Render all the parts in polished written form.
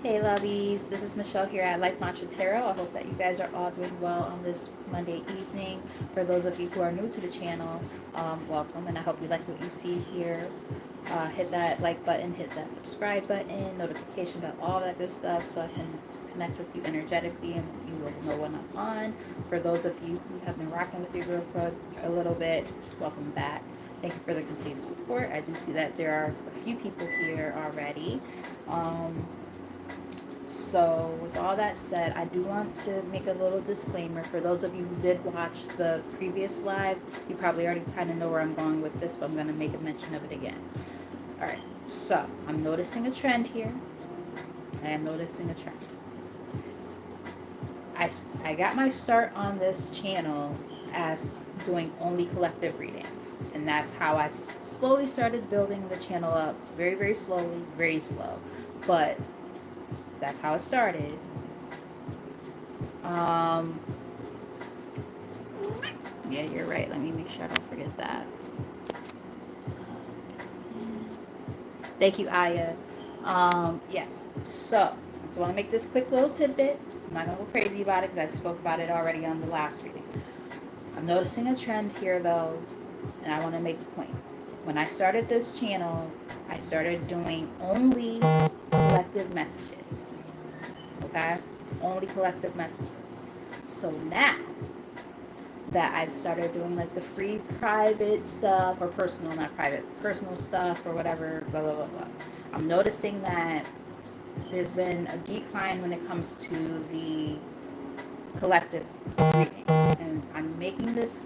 Hey lovies, this is Michelle here at Life Mantra Tarot. I hope that you guys are all doing well on this Monday evening. For those of you who are new to the channel, welcome, and I hope you like what you see here. Hit that like button, hit that subscribe button, notification bell, all that good stuff, so I can connect with you energetically and you will know when I'm on. For those of you who have been rocking with your girl for a little bit, welcome back. Thank you for the continued support. I do see that there are a few people here already. So, with all that said, I do want to make a little disclaimer. For those of you who did watch the previous live, you probably already kind of know where I'm going with this, but I'm going to make a mention of it again. Alright, so I'm noticing a trend here. I am noticing a trend. I got my start on this channel as doing only collective readings, and that's how I slowly started building the channel up, very, very slowly, very slow. But that's how it started. Yeah, you're right. Let me make sure I don't forget that. Thank you, Aya. Yes. So I want to make this quick little tidbit. I'm not gonna go crazy about it because I spoke about it already on the last reading. I'm noticing a trend here though, and I want to make a point. When I started this channel, I started doing only collective messages. Okay? Only collective messages. So now that I've started doing like the free private stuff or personal, not private, personal stuff or whatever, blah, blah, blah, blah. I'm noticing that there's been a decline when it comes to the collective readings. And I'm making this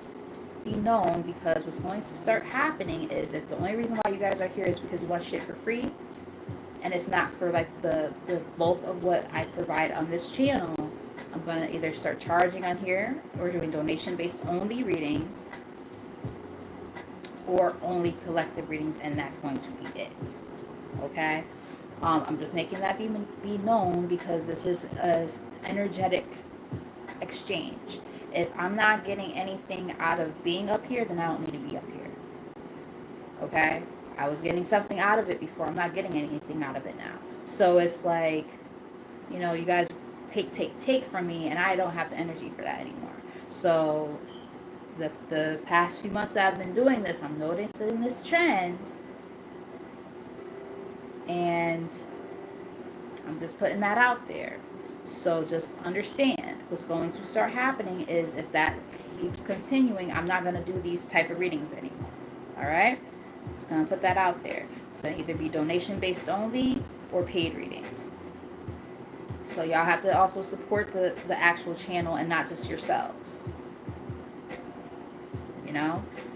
be known because what's going to start happening is if the only reason why you guys are here is because you want shit for free and it's not for like the bulk of what I provide on this channel, I'm going to either start charging on here or doing donation based only readings or only collective readings, and that's going to be it. Okay? I'm just making that be known because this is a energetic exchange. If I'm not getting anything out of being up here, then I don't need to be up here. Okay? I was getting something out of it before. I'm not getting anything out of it now. So it's like, you guys take from me, and I don't have the energy for that anymore. So the past few months that I've been doing this, I'm noticing this trend, and I'm just putting that out there. So just understand what's going to start happening is if that keeps continuing, I'm not going to do these type of readings anymore. All right? Just going to put that out there. It's going to either be donation based only or paid readings. So y'all have to also support the actual channel and not just yourselves.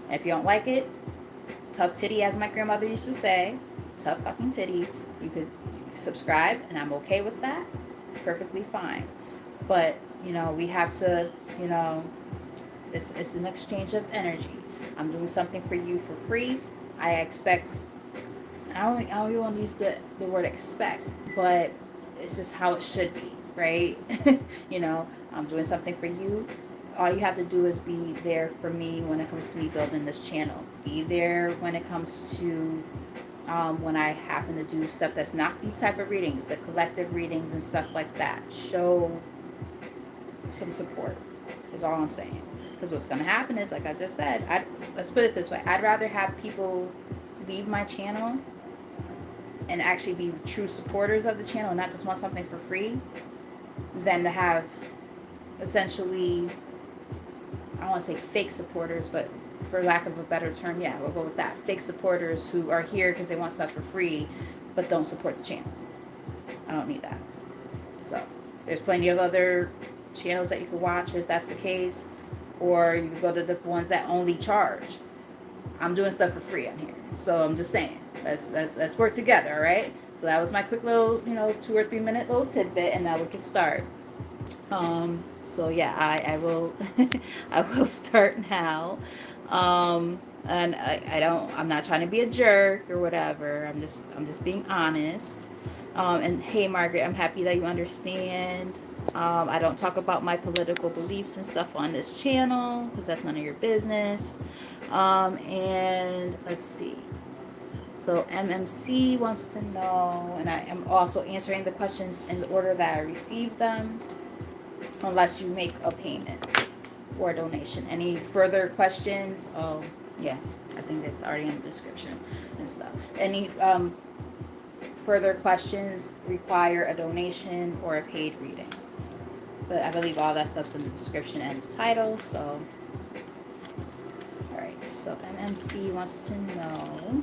If you don't like it, tough titty, as my grandmother used to say, tough fucking titty, you could subscribe, and I'm okay with that. Perfectly fine. But, we have to, it's an exchange of energy. I'm doing something for you for free. I expect, I don't even want to use the word expect, but it's just how it should be, right? I'm doing something for you. All you have to do is be there for me when it comes to me building this channel. Be there when it comes to when I happen to do stuff that's not these type of readings, the collective readings and stuff like that. Show some support is all I'm saying. Because what's going to happen is, like I just said, let's put it this way. I'd rather have people leave my channel and actually be true supporters of the channel and not just want something for free than to have essentially, I don't want to say fake supporters, but for lack of a better term, yeah, we'll go with that. Fake supporters who are here because they want stuff for free but don't support the channel. I don't need that. So there's plenty of other channels that you can watch if that's the case, or you can go to the ones that only charge. I'm doing stuff for free on here, so I'm just saying let's work together. All right, so that was my quick little 2 or 3 minute little tidbit, and now we can start. So yeah, I will I will start now. And I'm not trying to be a jerk or whatever. I'm just being honest. And hey, Margaret, I'm happy that you understand. I don't talk about my political beliefs and stuff on this channel because that's none of your business. And let's see. So MMC wants to know, and I am also answering the questions in the order that I received them, unless you make a payment or a donation. Any further questions? Oh, yeah, I think that's already in the description and stuff. Any further questions require a donation or a paid reading. But I believe all that stuff's in the description and the title, so. Alright, so MMC wants to know.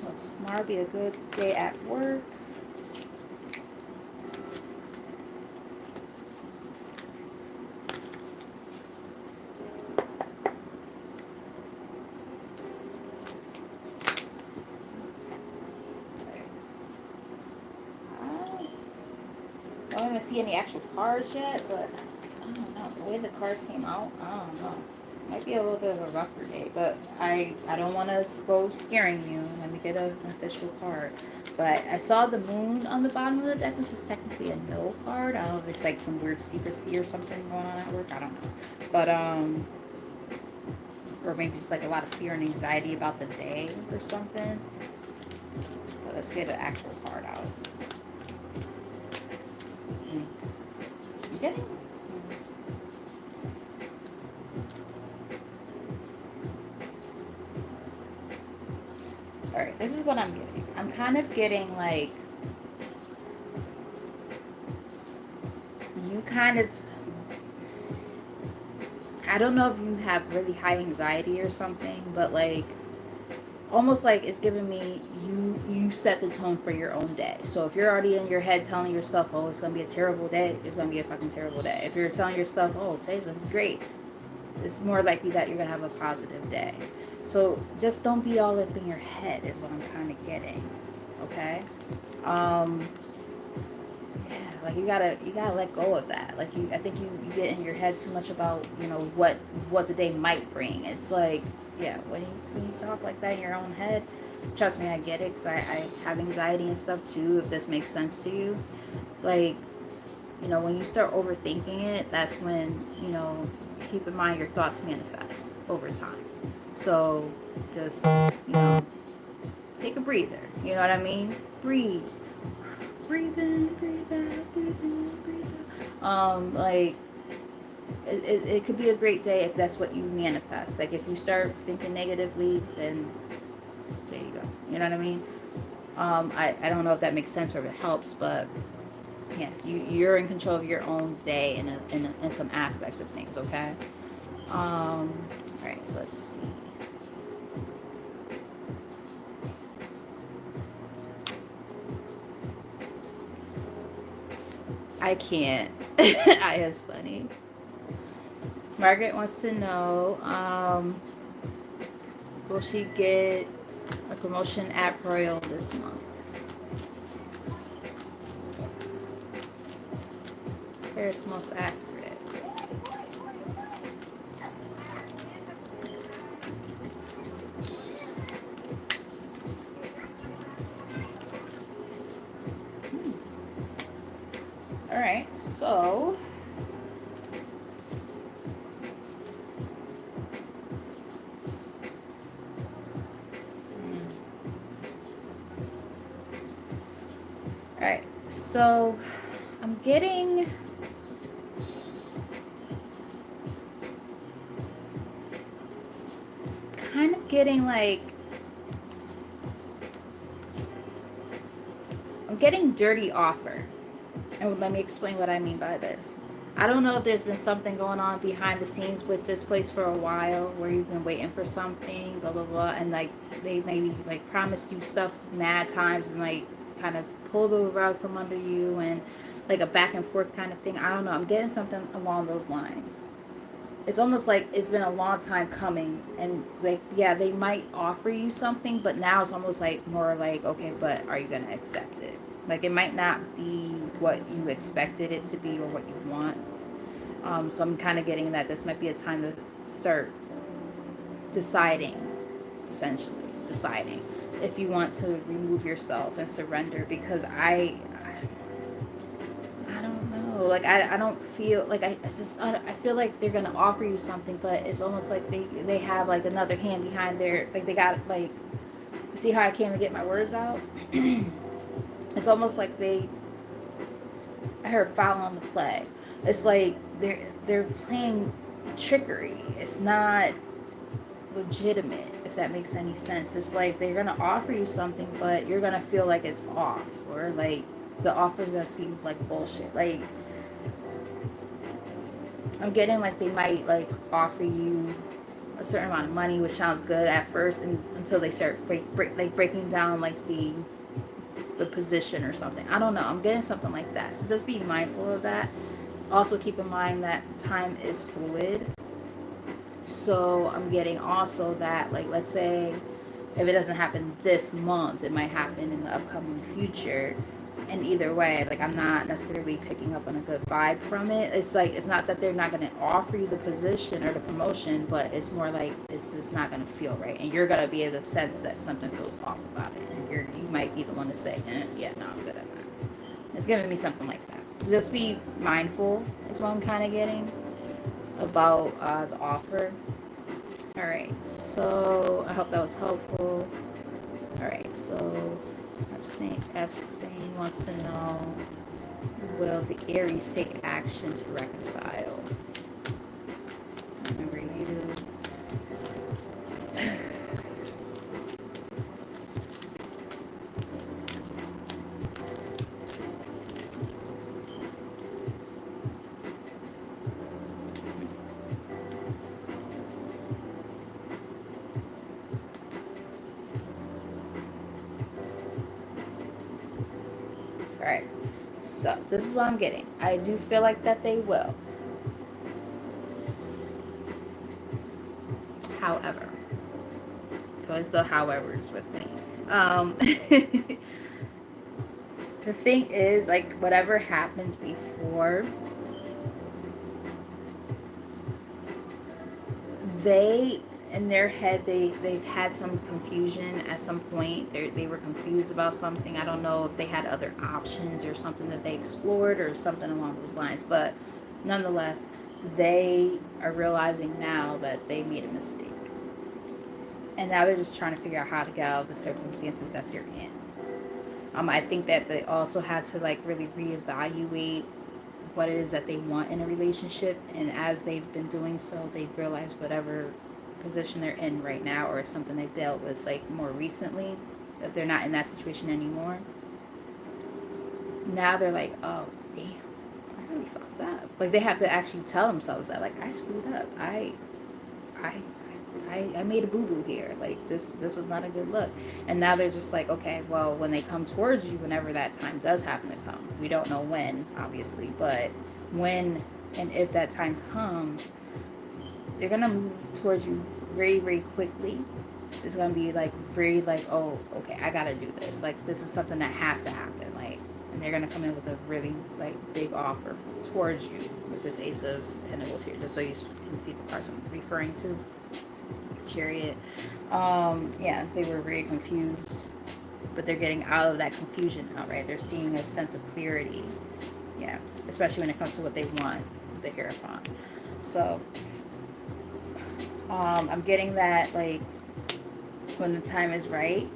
Will tomorrow be a good day at work? I don't even see any actual cards yet, but I don't know. The way the cards came out, I don't know. Might be a little bit of a rougher day, but I don't want to go scaring you. Let me get an official card. But I saw the moon on the bottom of the deck, which is technically a no card. I don't know if there's like some weird secrecy or something going on at work. I don't know. But or maybe just like a lot of fear and anxiety about the day or something. But let's get an actual card out. You get it? Alright, this is what I'm getting. I'm kind of getting like, you kind of, I don't know if you have really high anxiety or something, but like, almost like it's giving me, you set the tone for your own day. So if you're already in your head telling yourself, oh, it's going to be a terrible day, it's going to be a fucking terrible day. If you're telling yourself, oh, today's going to be great, it's more likely that you're going to have a positive day. So just don't be all up in your head is what I'm kind of getting. Okay? Yeah, like you gotta let go of that. Like I think you get in your head too much about, you know, what the day might bring. It's like, yeah, when you talk like that in your own head, trust me, I get it, because I have anxiety and stuff too, if this makes sense to you. Like, you know, when you start overthinking it, that's when, you know, keep in mind your thoughts manifest over time. So just, you know, take a breather. You know what I mean? Breathe. Breathe in, breathe out, breathe in, breathe out. Like, it could be a great day if that's what you manifest. Like, if you start thinking negatively, then there you go. You know what I mean? I don't know if that makes sense or if it helps, but yeah, you're in control of your own day in some aspects of things, okay? All right, so let's see. I can't. It's funny. Margaret wants to know, will she get a promotion at Royal this month? Where's most accurate? All right, so all right, so I'm getting like, I'm getting dirty offer. And let me explain what I mean by this. I don't know if there's been something going on behind the scenes with this place for a while where you've been waiting for something, blah, blah, blah. And like, they maybe like promised you stuff mad times and like kind of pull the rug from under you and like a back and forth kind of thing. I don't know. I'm getting something along those lines. It's almost like it's been a long time coming, and like, yeah, they might offer you something, but now it's almost like more like, okay, but are you gonna accept it? Like, it might not be what you expected it to be or what you want. So I'm kind of getting that this might be a time to start deciding, essentially deciding if you want to remove yourself and surrender, because like I don't feel like I feel like they're gonna offer you something, but it's almost like they have like another hand behind their, like they got like, see how I can't even get my words out. It's almost like I heard foul on the play. It's like they're playing trickery. It's not legitimate, if that makes any sense. It's like they're gonna offer you something, but you're gonna feel like it's off, or like the offer's gonna seem like bullshit. Like I'm getting like they might like offer you a certain amount of money, which sounds good at first, and until they start breaking down like the position or something. I don't know. I'm getting something like that. So just be mindful of that. Also keep in mind that time is fluid. So I'm getting also that, like, let's say if it doesn't happen this month, it might happen in the upcoming future. And either way, like, I'm not necessarily picking up on a good vibe from it. It's like, it's not that they're not going to offer you the position or the promotion, but it's more like it's just not going to feel right. And you're going to be able to sense that something feels off about it. And you might be the one to say, yeah, no, I'm good at that. It's giving me something like that. So just be mindful is what I'm kind of getting about the offer. All right, so I hope that was helpful. All right, so F-Sane wants to know, will the Aries take action to reconcile? Remember you. All right, so this is what I'm getting. I do feel like that they will. However, because the however's with me. The thing is, like, whatever happened before, they, in their head, they've had some confusion at some point. They were confused about something. I don't know if they had other options or something that they explored or something along those lines. But nonetheless, they are realizing now that they made a mistake. And now they're just trying to figure out how to get out of the circumstances that they're in. I think that they also had to like really reevaluate what it is that they want in a relationship, and as they've been doing so, they've realized whatever position they're in right now or something they dealt with like more recently, if they're not in that situation anymore, now they're like, oh damn, I really fucked up. Like they have to actually tell themselves that, like, I screwed up, I made a boo-boo here. Like this was not a good look. And now they're just like, okay, well, when they come towards you, whenever that time does happen to come, we don't know when, obviously, but when and if that time comes, they're gonna move towards you very, very quickly. It's gonna be like very like, oh, okay, I gotta do this. Like this is something that has to happen. Like, and they're gonna come in with a really like big offer towards you with this Ace of Pentacles here, just so you can see the cards I'm referring to. Chariot. Yeah, they were very confused, but they're getting out of that confusion now, right? They're seeing a sense of clarity. Yeah, especially when it comes to what they want, the Hierophant. So I'm getting that, like, when the time is right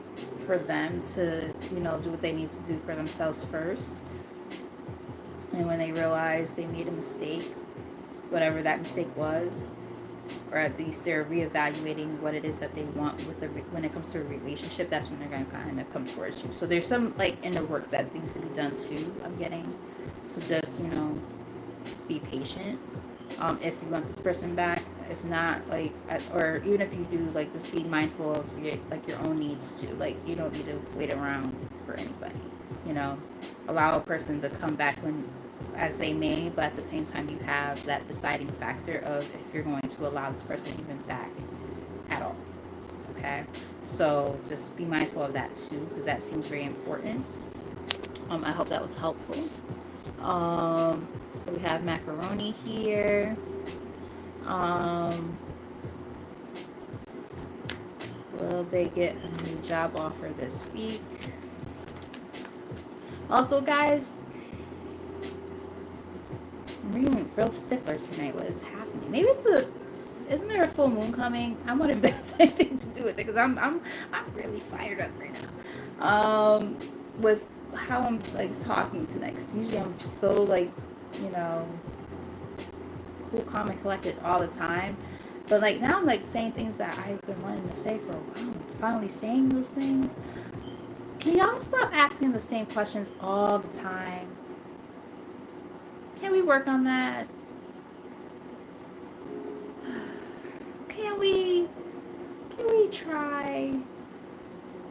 for them to, you know, do what they need to do for themselves first, and when they realize they made a mistake, whatever that mistake was, or at least they're reevaluating what it is that they want with when it comes to a relationship, that's when they're going to kind of come towards you. So there's some like inner work that needs to be done too, I'm getting. So just, you know, be patient. If you want this person back, if not, like, or even if you do, like, just be mindful of your own needs too. Like, you don't need to wait around for anybody, you know. Allow a person to come back as they may, but at the same time you have that deciding factor of if you're going to allow this person even back at all. Okay, so just be mindful of that too, because that seems very important. I hope that was helpful. So we have macaroni here. Will they get a new job offer this week? Also, guys, being real stickler tonight. What is happening? Maybe it's isn't there a full moon coming? I wonder if that's anything to do with it, because I'm really fired up right now. With how I'm like talking tonight, because usually I'm so like, you know, cool, calm, and collected all the time. But like now I'm like saying things that I've been wanting to say for a while. I'm finally saying those things. Can y'all stop asking the same questions all the time? Can we work on that? Can we try?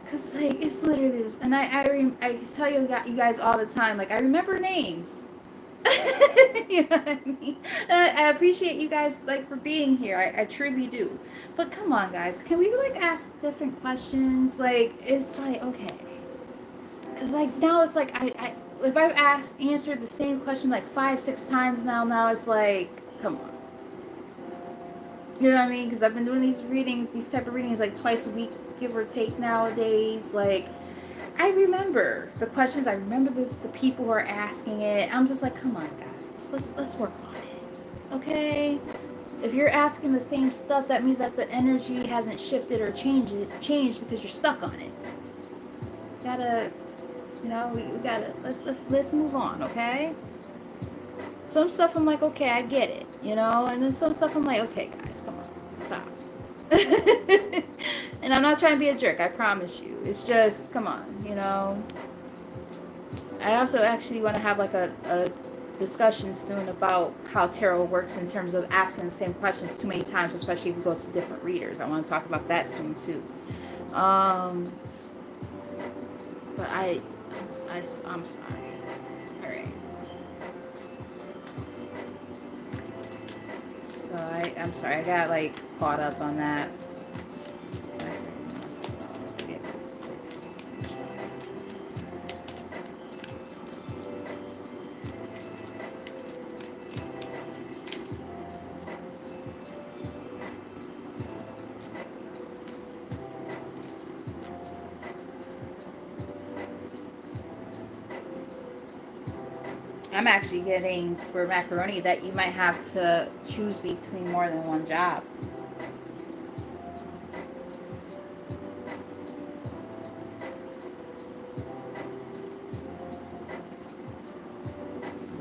Cause like it's literally this, and I tell you guys all the time. Like I remember names. You know what I mean? And I appreciate you guys like for being here. I truly do. But come on, guys, can we like ask different questions? Like it's like okay, cause like now it's like I if I've answered the same question like 5-6 times now it's like come on. You know what I mean? Because I've been doing these type of readings like twice a week, give or take nowadays. Like, I remember the questions. I remember the people who are asking it. I'm just like, come on, guys, let's work on it, okay? If you're asking the same stuff, that means that the energy hasn't shifted or changed because you're stuck on it. Gotta, you know, we gotta let's move on, okay? Some stuff I'm like, okay, I get it, you know, and then some stuff I'm like, okay, guys, come on, stop. And I'm not trying to be a jerk, I promise you. It's just, come on, you know. I also actually want to have like a discussion soon about how tarot works in terms of asking the same questions too many times, especially if you go to different readers. I want to talk about that soon too. But I'm sorry. All right. So I'm sorry, I got like caught up on that. I'm actually getting for macaroni that you might have to choose between more than one job.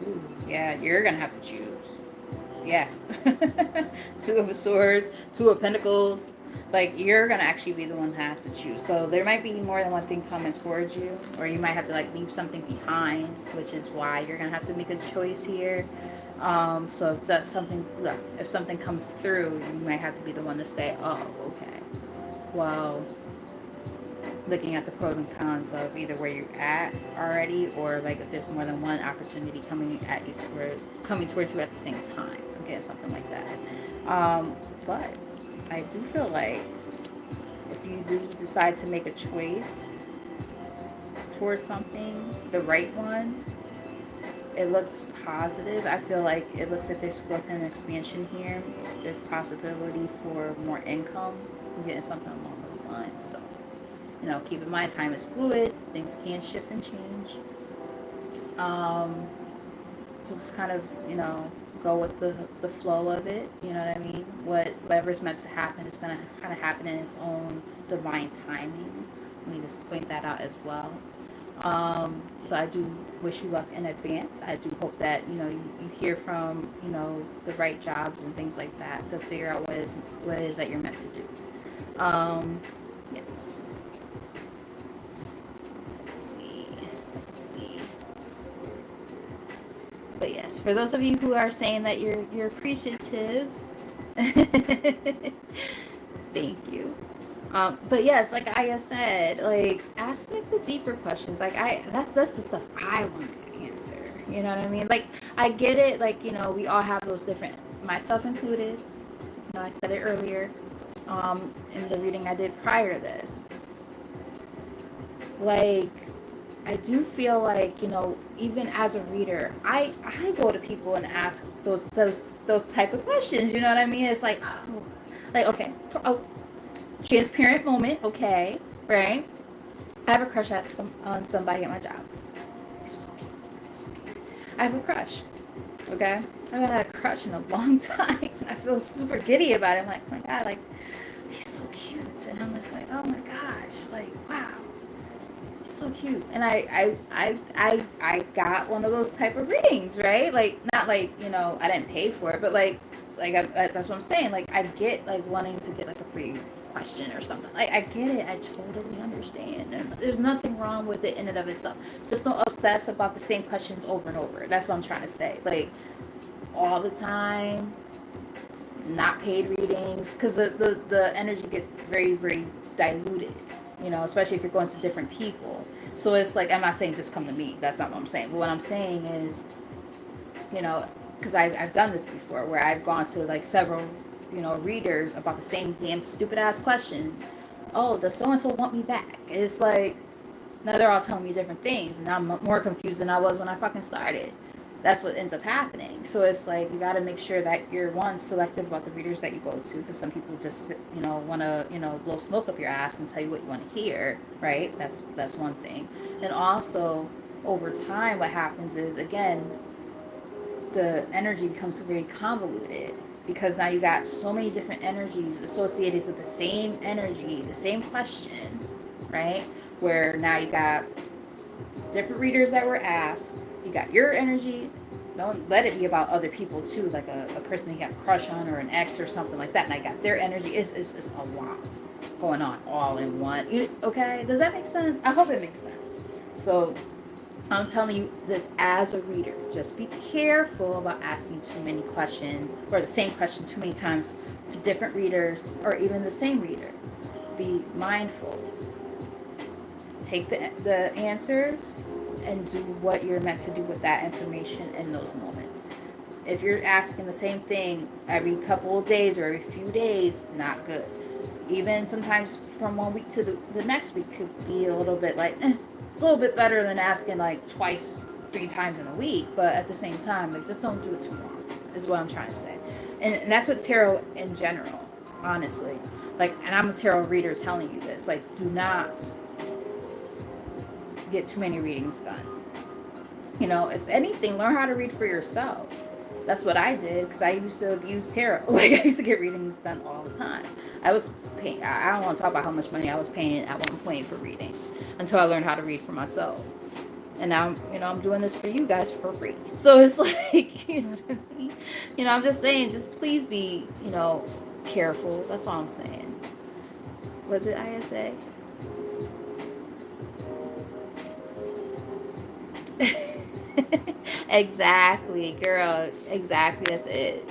Ooh, yeah, you're gonna have to choose. Yeah. Two of Swords, Two of Pentacles. Like, you're gonna actually be the one to have to choose. So there might be more than one thing coming towards you, or you might have to like leave something behind, which is why you're gonna have to make a choice here. So if that's something, if something comes through, you might have to be the one to say, oh, okay, well, looking at the pros and cons of either where you're at already, or like if there's more than one opportunity coming towards you at the same time. I'm getting something like that. But I do feel like if you do decide to make a choice towards something, the right one, it looks positive. I feel like it looks like there's growth and expansion here. There's possibility for more income. I'm getting something along those lines. So, you know, keep in mind, time is fluid. Things can shift and change. So just kind of, you know, go with the flow of it. You know what I mean? Whatever's meant to happen is going to kind of happen in its own divine timing. Let me just point that out as well. So I do wish you luck in advance. I do hope that, you know, you hear from, you know, the right jobs and things like that to figure out what it is that you're meant to do. Yes. Let's see. But yes, for those of you who are saying that you're appreciative, thank you. But yes, like I said, like ask like the deeper questions. Like that's the stuff I want to answer. You know what I mean? Like I get it. Like, you know, we all have those different, myself included. You know, I said it earlier, in the reading I did prior to this. Like, I do feel like, you know, even as a reader, I go to people and ask those type of questions. You know what I mean? It's like, oh, like okay, oh, transparent moment, okay, right? I have a crush on somebody at my job. It's so cute. I have a crush, okay? I haven't had a crush in a long time. I feel super giddy about it. I'm like, oh my God, like, he's so cute. And I'm just like, oh my gosh, like, wow. He's so cute. And I got one of those type of readings, right? Like, not like, I didn't pay for it, but that's what I'm saying. Like, I get like wanting to get like a free question or something. Like, I get it. I totally understand. And there's nothing wrong with it in and of itself. Just don't obsess about the same questions over and over. That's what I'm trying to say. Like, all the time, not paid readings, because the energy gets very, very diluted, especially if you're going to different people. So it's like, I'm not saying just come to me. That's not what I'm saying. But what I'm saying is, because I've done this before where I've gone to like several, readers about the same damn stupid ass questions. Oh, does so and so want me back? It's like, now they're all telling me different things, and I'm more confused than I was when I fucking started. That's what ends up happening. So it's like, you got to make sure that you're, one, selective about the readers that you go to, because some people just want to blow smoke up your ass and tell you what you want to hear, right? That's one thing. And also, over time, what happens is, again, the energy becomes very convoluted, because now you got so many different energies associated with the same energy, the same question, right? Where now you got different readers that were asked. You got your energy. Don't let it be about other people too, like a person you have a crush on or an ex or something like that. And I got their energy. It's a lot going on all in one. Okay? Does that make sense? I hope it makes sense. So I'm telling you this as a reader. Just be careful about asking too many questions, or the same question too many times, to different readers, or even the same reader. Be mindful. Take the answers and do what you're meant to do with that information in those moments. If you're asking the same thing every couple of days or every few days, not good. Even sometimes from 1 week to the next week could be a little bit like, a little bit better than asking like twice, 3 times in a week. But at the same time, like, just don't do it too often, is what I'm trying to say. And that's what tarot in general, honestly. Like, and I'm a tarot reader telling you this. Like, do not get too many readings done. If anything, learn how to read for yourself. That's what I did, because I used to abuse tarot. Like, I used to get readings done all the time. I was paying, I don't want to talk about how much money I was paying at one point for readings, until I learned how to read for myself. And now, I'm doing this for you guys for free. So it's like, you know what I mean? I'm just saying, just please be, careful. That's all I'm saying. What did I say? Exactly, girl. Exactly. That's it.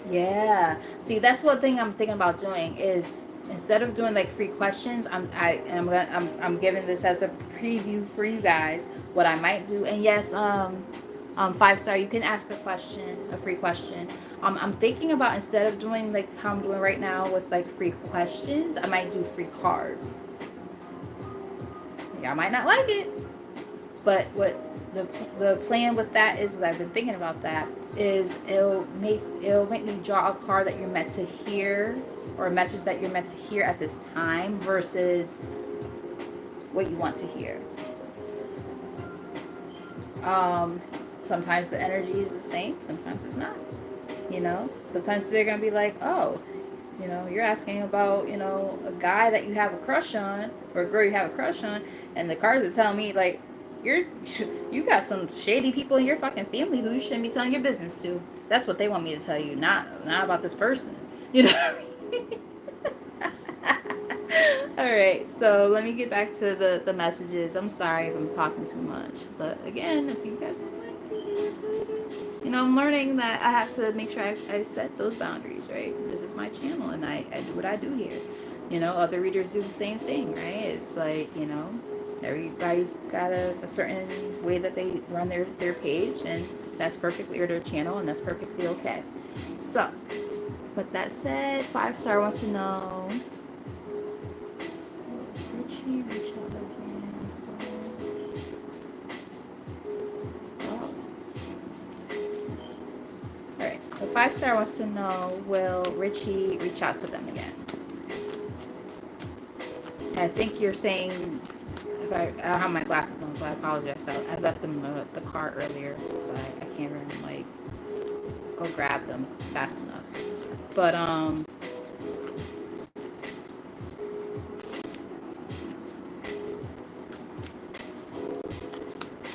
Yeah. See, that's one thing I'm thinking about doing is, instead of doing like free questions, I'm giving this as a preview for you guys what I might do. And yes, 5-star, you can ask a question, a free question. I'm thinking about, instead of doing like how I'm doing right now with like free questions, I might do free cards. Y'all might not like it, but what the plan with that is I've been thinking about that, is it'll make me draw a card that you're meant to hear, or a message that you're meant to hear at this time, versus what you want to hear. Sometimes the energy is the same, sometimes it's not. Sometimes they're gonna be like, oh, you're asking about, a guy that you have a crush on, or a girl you have a crush on, and the cards are telling me like, you got some shady people in your fucking family who you shouldn't be telling your business to. That's what they want me to tell you, not about this person. You know what I mean? All right, so let me get back to the messages. I'm sorry if I'm talking too much, but again, if you guys don't like it, I'm learning that I have to make sure I set those boundaries, right? This is my channel, and I do what I do here. Other readers do the same thing, right? It's like, everybody's got a certain way that they run their page, and that's perfectly, or their channel, and that's perfectly okay. So, with that said, 5-star wants to know, Richie, reach out again. So, all right. So 5-star wants to know, will Richie reach out to them again? I think you're saying, if I don't have my glasses on, so I apologize. I left them in the car earlier, so I can't really like go grab them fast enough. But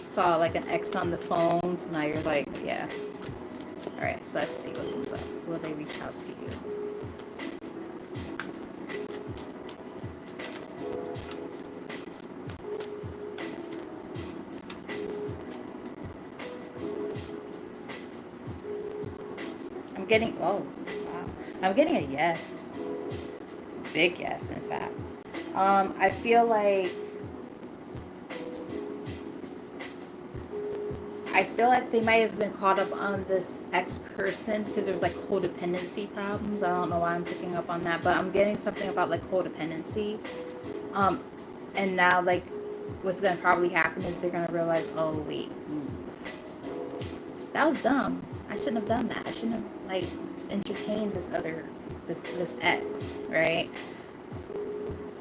saw like an X on the phone. So now you're like, yeah. All right, so let's see what comes up. Will they reach out to you? I'm getting, oh, wow. I'm getting a yes. Big yes, in fact. I feel like they might have been caught up on this ex person because there was like codependency problems. I don't know why I'm picking up on that, but I'm getting something about like codependency. Um, and now like what's gonna probably happen is they're gonna realize, oh wait, that was dumb. I shouldn't have done that. I shouldn't have like entertained this ex, right?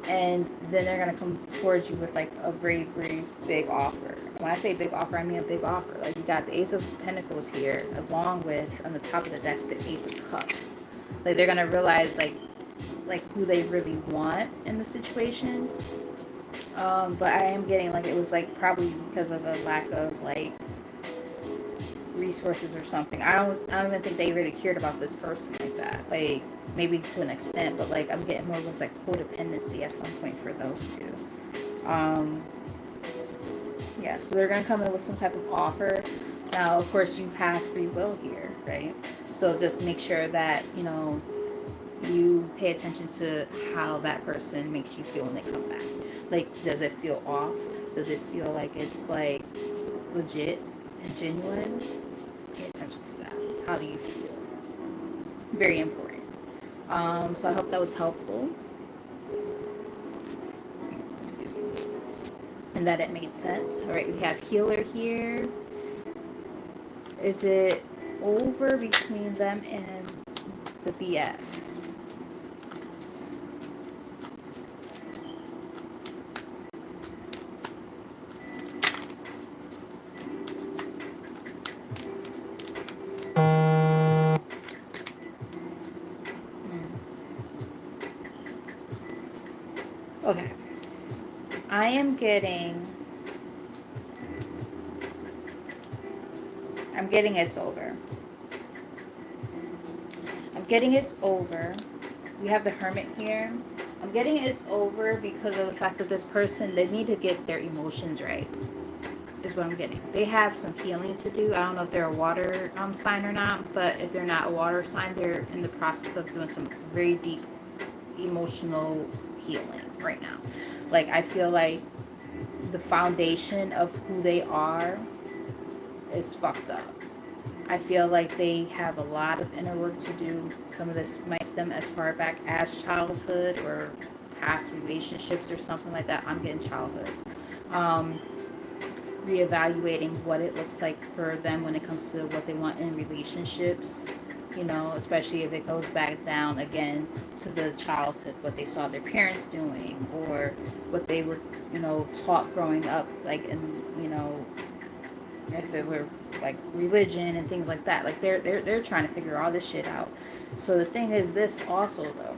And then they're gonna come towards you with like a very, very big offer. When I say big offer, I mean a big offer. Like you got the Ace of Pentacles here, along with on the top of the deck the Ace of Cups. Like they're gonna realize like who they really want in the situation. But I am getting like it was like probably because of a lack of like resources or something. I don't even think they really cared about this person like that. Like maybe to an extent, but like I'm getting more of this like codependency at some point for those two. Yeah, so they're gonna come in with some type of offer. Now, of course, you have free will here, right? So just make sure that you pay attention to how that person makes you feel when they come back. Like, does it feel off? Does it feel like it's like legit and genuine? Pay attention to that. How do you feel? Very important. So I hope that was helpful. Excuse me. And that it made sense. All right, we have healer here. Is it over between them and the BF? Okay. I am getting... I'm getting it's over. I'm getting it's over. We have the Hermit here. I'm getting it's over because of the fact that this person, they need to get their emotions right. Is what I'm getting. They have some healing to do. I don't know if they're a water sign or not, but if they're not a water sign, they're in the process of doing some very deep emotional healing right now. Like, I feel like the foundation of who they are is fucked up. I feel like they have a lot of inner work to do. Some of this might stem as far back as childhood or past relationships or something like that. I'm getting childhood. Reevaluating what it looks like for them when it comes to what they want in relationships, especially if it goes back down again to the childhood, what they saw their parents doing or what they were, taught growing up, like if it were like religion and things like that. Like they're trying to figure all this shit out. So the thing is this also though,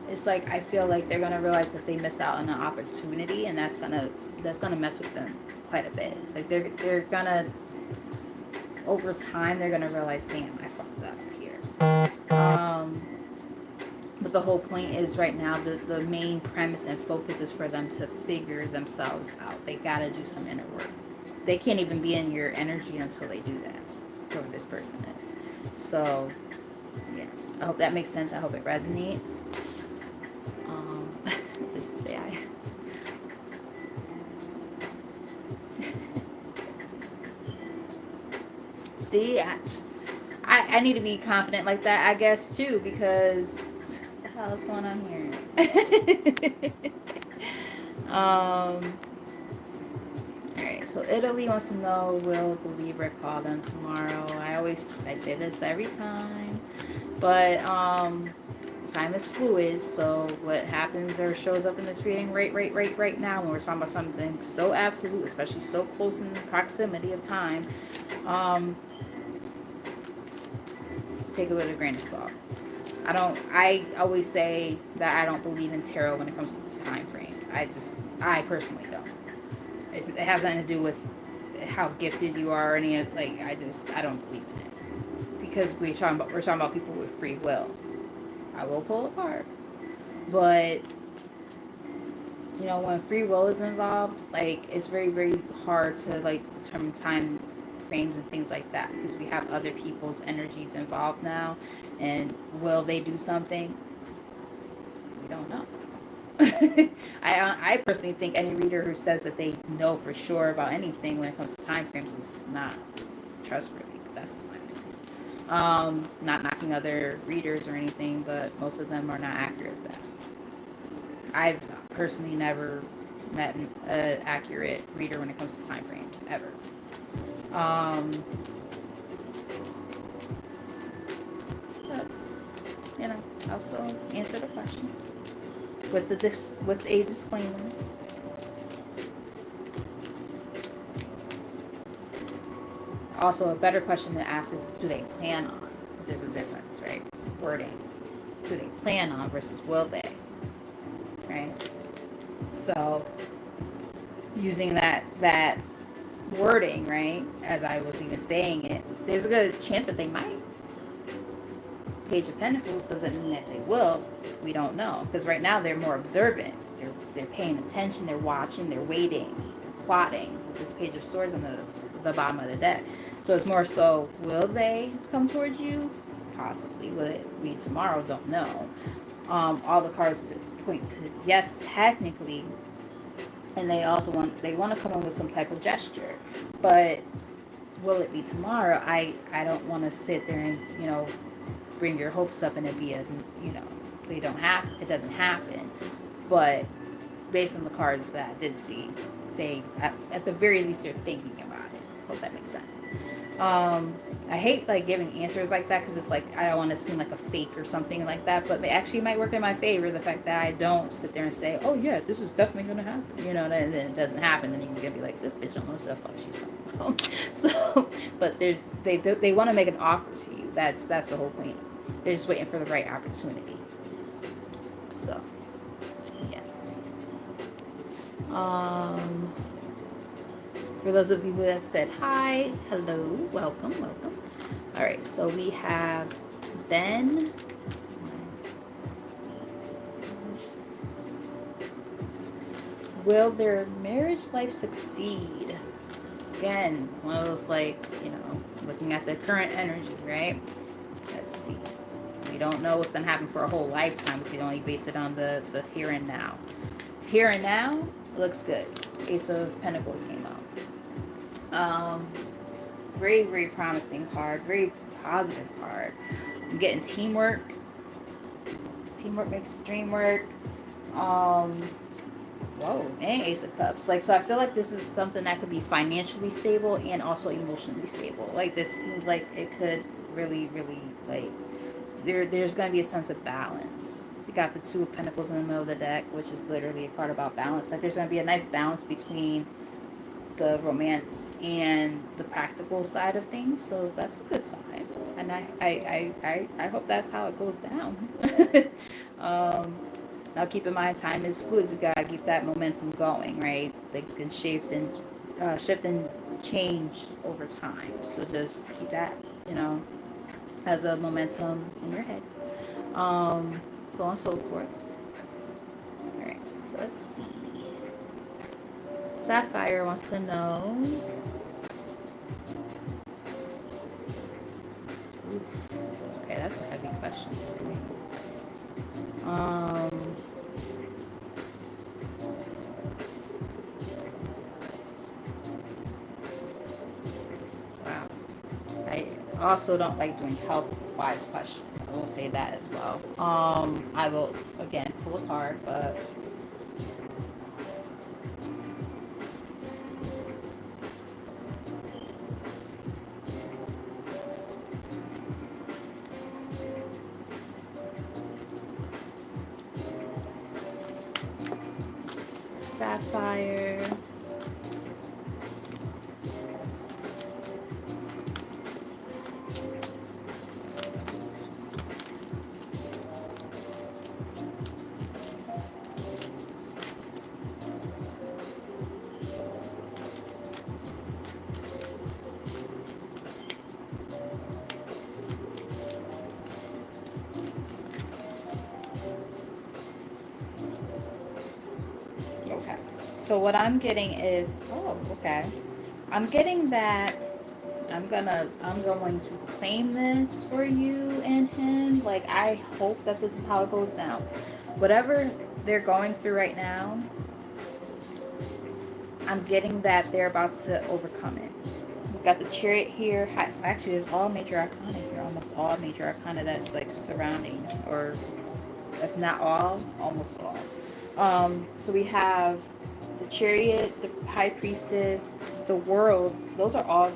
it's like I feel like they're gonna realize that they miss out on an opportunity, and that's gonna mess with them quite a bit. Like they're gonna, over time, they're gonna realize, damn, I fucked up here. But the whole point is right now the main premise and focus is for them to figure themselves out. They gotta do some inner work. They can't even be in your energy until they do that, whoever this person is. So yeah, I hope that makes sense. I hope it resonates. Did you say I? See, I need to be confident like that, I guess, too, because what the hell is going on here? All right, so Italy wants to know, will the Libra call them tomorrow? I say this every time, but Time is fluid, so what happens or shows up in this reading right now when we're talking about something so absolute, especially so close in the proximity of time, take it with a grain of salt. I always say that I don't believe in tarot when it comes to time frames. I personally don't. It has nothing to do with how gifted you are or any of, like, I don't believe in it. Because we're talking about people with free will. I will pull apart. But you know, when free will is involved, like, it's very, very hard to, like, determine time frames and things like that, because we have other people's energies involved now, and will they do something? We don't know. I personally think any reader who says that they know for sure about anything when it comes to time frames is not trustworthy. That's my opinion. Not knocking other readers or anything, but most of them are not accurate at that. I've personally never met an accurate reader when it comes to time frames, ever. But, you know, also answer the question with a disclaimer. Also, a better question to ask is, do they plan on? Because there's a difference, right? Wording. Do they plan on versus will they? Right? So, using that wording, right, as I was even saying it, there's a good chance that they might. Page of Pentacles doesn't mean that they will. We don't know, because right now they're more observant. They're paying attention. They're watching. They're waiting. They're plotting with this Page of Swords on the bottom of the deck. So it's more so, will they come towards you? Possibly. Will it be tomorrow? Don't know. All the cards point to yes, technically, and they also want to come in with some type of gesture, but will it be tomorrow? I don't want to sit there and, you know, bring your hopes up and it be a, you know, it doesn't happen. But based on the cards that I did see, they at the very least they're thinking about it. Hope that makes sense. I hate, like, giving answers like that, because it's like I don't want to seem like a fake or something like that, but it actually might work in my favor, the fact that I don't sit there and say, oh yeah, this is definitely going to happen, you know, and then it doesn't happen, then you can be like, this bitch don't know what the fuck she's talking about. So, but they want to make an offer to you. That's the whole point. They're just waiting for the right opportunity. So, yes. For those of you who have said hi, hello, welcome. All right, so we have Ben. Will their marriage life succeed? Again, one of those, like, you know, looking at the current energy, right? Let's see. We don't know what's going to happen for a whole lifetime. We can only base it on the here and now. Here and now, it looks good. Ace of Pentacles came out. Very, very promising card. Very positive card. I'm getting teamwork. Teamwork makes the dream work. Whoa, and Ace of Cups. Like, so I feel like this is something that could be financially stable and also emotionally stable. Like, this seems like it could really, really, like, there's going to be a sense of balance. We got the Two of Pentacles in the middle of the deck, which is literally a card about balance. Like, there's going to be a nice balance between the romance and the practical side of things, so that's a good sign, and I hope that's how it goes down. Now keep in mind, time is fluid. You gotta keep that momentum going, right? Things can shift and change over time, so just keep that, you know, as a momentum in your head, so on and so forth. All right, so let's see. Sapphire wants to know. Oof. Okay, that's a heavy question. Wow. I also don't like doing health-wise questions. I will say that as well. I will, again, pull a card, but Sapphire. Okay. So what I'm getting is, oh, okay. I'm getting that I'm going to claim this for you and him. Like, I hope that this is how it goes down. Whatever they're going through right now, I'm getting that they're about to overcome it. We've got the chariot here. Actually, there's all major arcana here. Almost all major arcana that's like surrounding, or if not all, almost all. So we have the chariot, the high priestess, the world. Those are all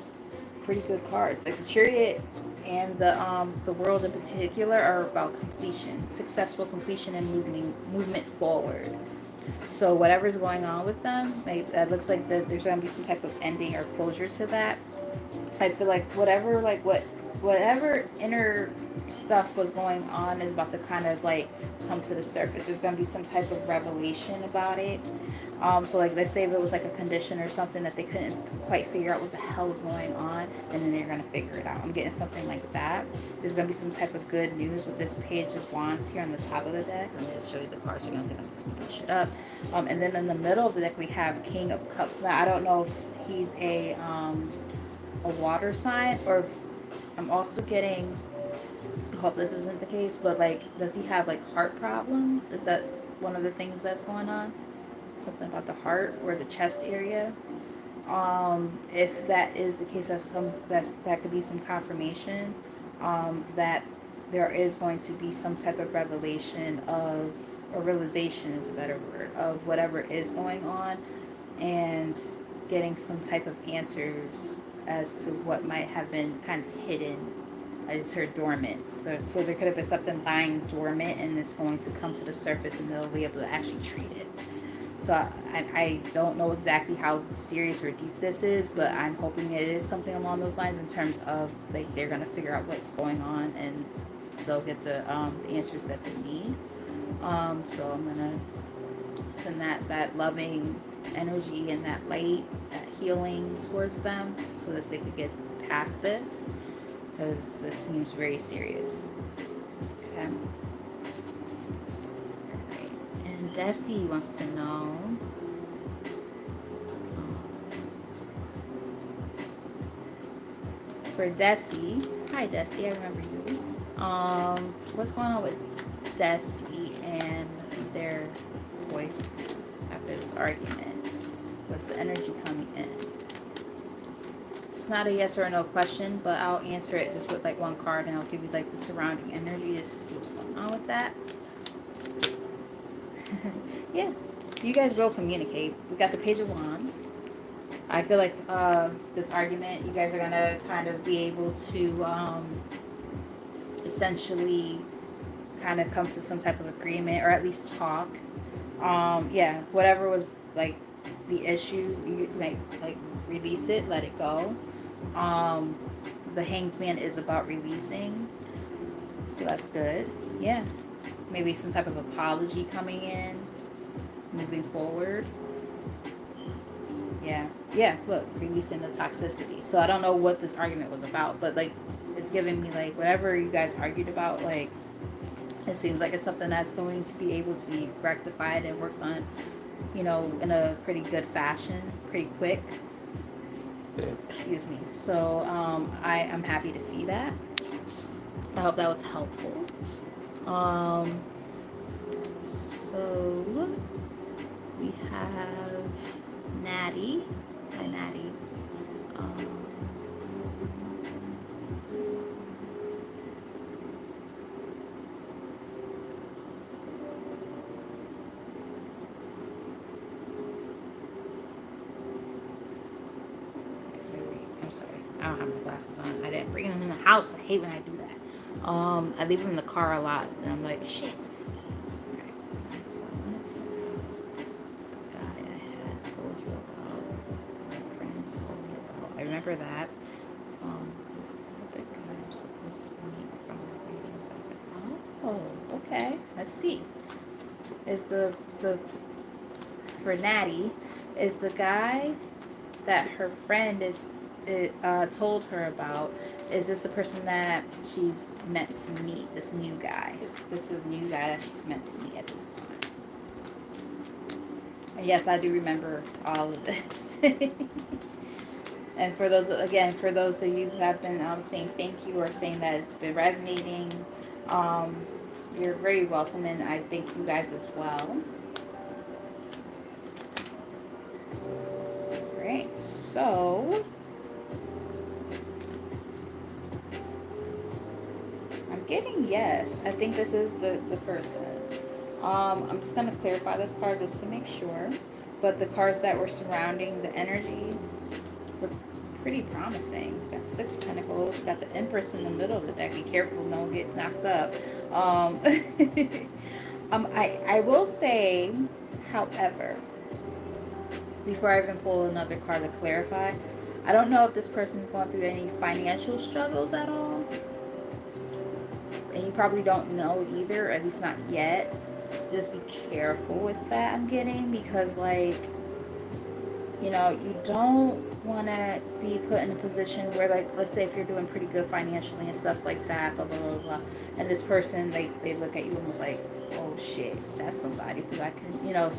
pretty good cards. Like the chariot and the world in particular are about completion, successful completion and movement forward. So whatever's going on with them, like that looks like there's gonna be some type of ending or closure to that. I feel like whatever inner stuff was going on is about to kind of like come to the surface. There's gonna be some type of revelation about it. So like let's say if it was like a condition or something that they couldn't quite figure out what the hell was going on, and then they're gonna figure it out. I'm getting something like that. There's gonna be some type of good news with this page of wands here on the top of the deck. Let me just show you the cards so you don't think I'm just making shit up. And then in the middle of the deck we have King of Cups. Now I don't know if he's a water sign, or if I'm also getting, I hope this isn't the case, but like does he have like heart problems? Is that one of the things that's going on? Something about the heart or the chest area. If that is the case, that could be some confirmation that there is going to be some type of revelation of, or realization is a better word, of whatever is going on, and getting some type of answers as to what might have been kind of hidden. I just heard dormant. So there could have been something lying dormant, and it's going to come to the surface, and they'll be able to actually treat it. So I don't know exactly how serious or deep this is, but I'm hoping it is something along those lines in terms of like they're gonna figure out what's going on, and they'll get the answers that they need. So I'm gonna send that loving energy and that light, that healing towards them, so that they could get past this, because this seems very serious. Okay. And Desi wants to know, for Desi, hi Desi, I remember you. What's going on with Desi and their boyfriend after this argument? What's the energy coming in? It's not a yes or a no question, but I'll answer it just with like one card, and I'll give you like the surrounding energy just to see what's going on with that. Yeah, you guys will communicate. We got the Page of Wands. I feel like this argument, you guys are gonna kind of be able to essentially kind of come to some type of agreement, or at least talk. Yeah, whatever was like the issue, you might like release it, let it go. The Hanged Man is about releasing, so that's good. Yeah, maybe some type of apology coming in, moving forward. Yeah, look, releasing the toxicity. So I don't know what this argument was about, but like it's giving me like whatever you guys argued about, like it seems like it's something that's going to be able to be rectified and worked on, you know, in a pretty good fashion, pretty quick. Excuse me. So I'm happy to see that. I hope that was helpful. So we have Natty. Hi, Natty. I'm sorry. I don't have my glasses on. I didn't bring them in the house. I hate when I do that. I leave them in the car a lot, and I'm like, shit. Alright, so I wanted to ask the guy I remember that. Is that the guy I'm supposed to meet from the readings? Oh, okay. Let's see. Is the for Natty, is the guy that her friend told her about, is this the person that she's meant to meet, this new guy? This is the new guy that she's meant to meet at this time. And yes, I do remember all of this. And for those of you who have been saying thank you or saying that it's been resonating, you're very welcome, and I thank you guys as well. Alright, so I'm getting yes. I think this is the person. I'm just going to clarify this card just to make sure. But the cards that were surrounding the energy look pretty promising. Got the Six of Pentacles, got the Empress in the middle of the deck. Be careful, don't get knocked up. I will say, however, before I even pull another card to clarify, I don't know if this person's going through any financial struggles at all. And you probably don't know either, or at least not yet. Just be careful with that, I'm getting, because, like, you know, you don't want to be put in a position where, like, let's say if you're doing pretty good financially and stuff like that, blah, blah, blah, blah, and this person, they look at you almost like, oh, shit, that's somebody who I can, you know,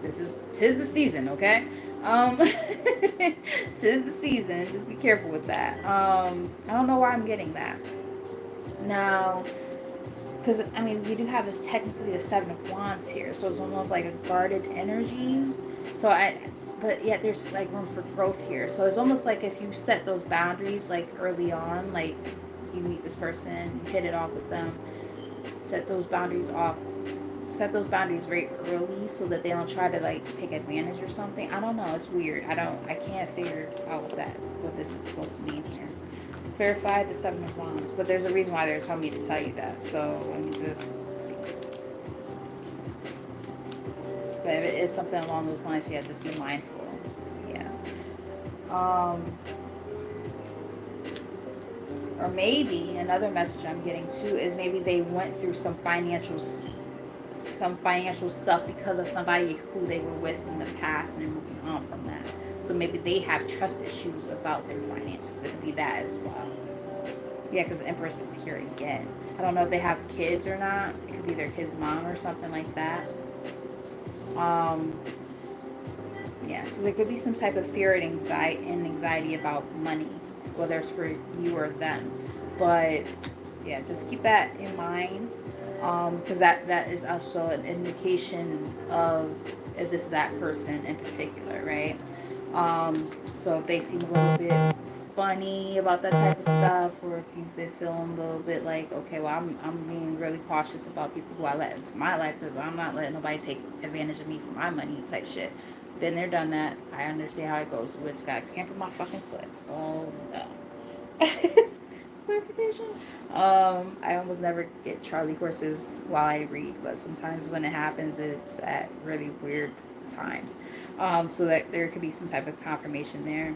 tis the season, okay? Tis the season. Just be careful with that. I don't know why I'm getting that. Now, because, I mean, we do have this, technically the Seven of Wands here, so it's almost like a guarded energy. But yet there's, like, room for growth here. So it's almost like if you set those boundaries, like, early on, like, you meet this person, you hit it off with them, set those boundaries very early so that they don't try to, like, take advantage or something. I don't know. It's weird. I can't figure out what this is supposed to mean here. Clarify the Seven of Wands, but there's a reason why they're telling me to tell you that, so let me just see. But if it is something along those lines, yeah, just be mindful. Yeah. Or maybe another message I'm getting too is maybe they went through some financial stuff because of somebody who they were with in the past, and they're moving on from that. So maybe they have trust issues about their finances. It could be that as well. Yeah, because the Empress is here again. I don't know if they have kids or not. It could be their kid's mom or something like that. Yeah, so there could be some type of fear and anxiety about money, whether it's for you or them. But yeah, just keep that in mind, because that is also an indication of if this is that person in particular, right? So if they seem a little bit funny about that type of stuff, or if you've been feeling a little bit like, okay, well, I'm being really cautious about people who I let into my life, because I'm not letting nobody take advantage of me for my money type shit. Been there, done that. I understand how it goes. Which got camping my fucking foot. Oh no. Clarification. I almost never get Charlie horses while I read, but sometimes when it happens, it's at really weird times. So that there could be some type of confirmation there.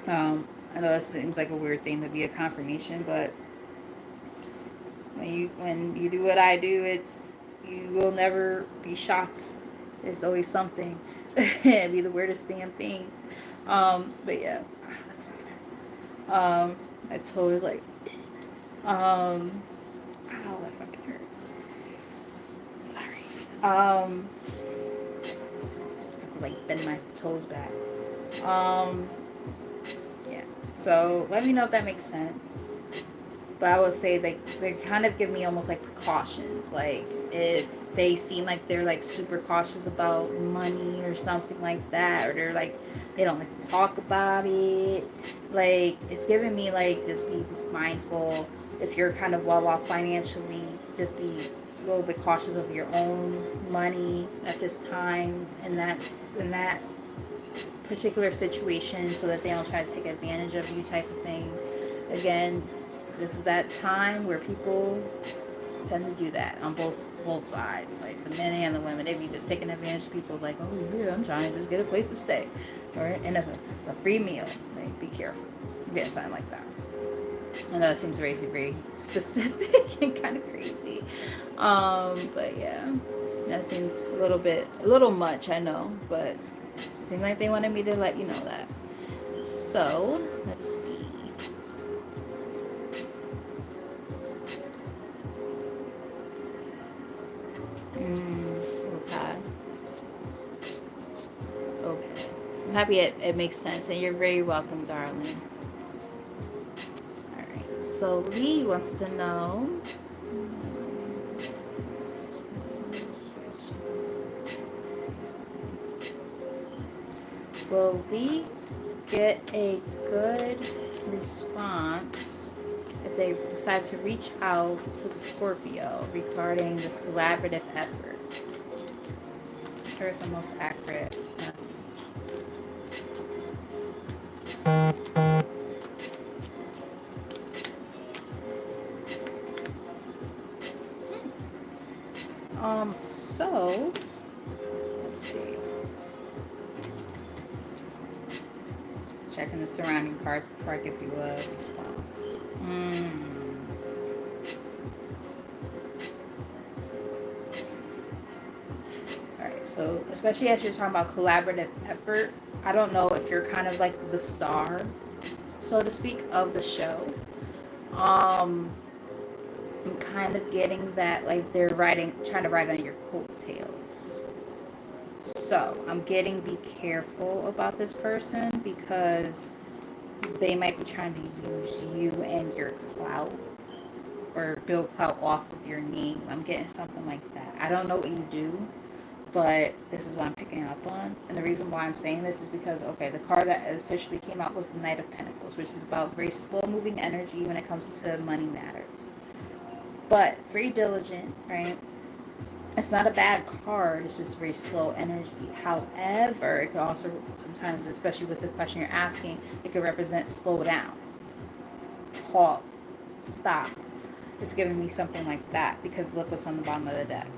I know that seems like a weird thing to be a confirmation, but when you do what I do, you will never be shocked. It's always something. It'd be the weirdest damn things. But yeah. It's always like, ow, that fucking hurts. Sorry. I have to, like, bend my toes back. Yeah. So let me know if that makes sense. But I would say they kind of give me almost like precautions. Like if they seem like they're like super cautious about money or something like that, or they're like, they don't like to talk about it. Like, it's giving me like, just be mindful. If you're kind of well off financially, just be a little bit cautious of your own money at this time in that particular situation, so that they don't try to take advantage of you type of thing. Again, this is that time where people tend to do that on both sides, like the men and the women. They be just taking advantage of people, like, oh yeah, I'm trying to just get a place to stay. or in a free meal. Like, be careful. I'm getting something like that. I know it seems very, very specific and kind of crazy. But yeah, that seems a little much, I know, but it seemed like they wanted me to let you know that. So, let's see. Okay. Okay. I'm happy it makes sense, and you're very welcome, darling. All right. So, Lee wants to know. Will we get a good response if they decide to reach out to the Scorpio regarding this collaborative effort? Here's the most accurate message. So let's see. Checking the surrounding cards before I give you a response. Alright, so especially as you're talking about collaborative effort, I don't know if you're kind of like the star, so to speak, of the show. I'm kind of getting that like they're trying to ride on your coattails. So I'm getting be careful about this person because they might be trying to use you and your clout or build clout off of your name. I'm getting something like that. I don't know what you do, but this is what I'm picking up on. And the reason why I'm saying this is because, okay, the card that officially came out was the Knight of Pentacles, which is about very slow moving energy when it comes to money matters. But very diligent, right? It's not a bad card. It's just very slow energy. However, it could also sometimes, especially with the question you're asking, it could represent slow down, halt, stop. It's giving me something like that because look what's on the bottom of the deck.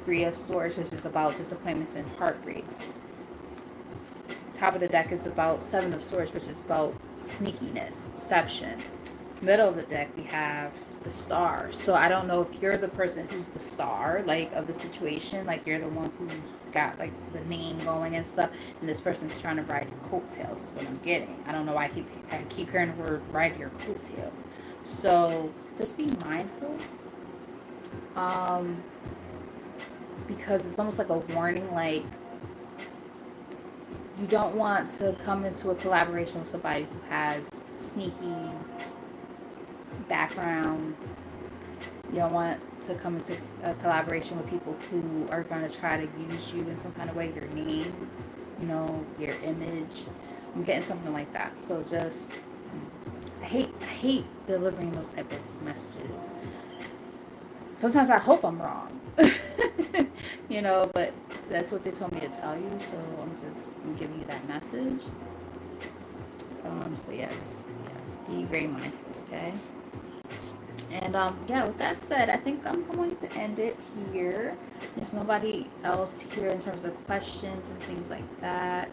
Three of Swords, which is about disappointments and heartbreaks. Top of the deck is about Seven of Swords, which is about sneakiness, deception. Middle of the deck, we have the Star. So I don't know if you're the person who's the star, like, of the situation. Like, you're the one who's got, like, the name going and stuff. And this person's trying to ride your coattails is what I'm getting. I don't know why I keep hearing the word ride your coattails. So just be mindful. Because it's almost like a warning, like, you don't want to come into a collaboration with somebody who has sneaky background. You don't want to come into a collaboration with people who are going to try to use you in some kind of way, your name, your image. I'm getting something like that. So just, I hate delivering those type of messages. Sometimes I hope I'm wrong, but that's what they told me to tell you. So I'm giving you that message. So yeah, be very mindful, okay? And with that said, I think I'm going to end it here. There's nobody else here in terms of questions and things like that.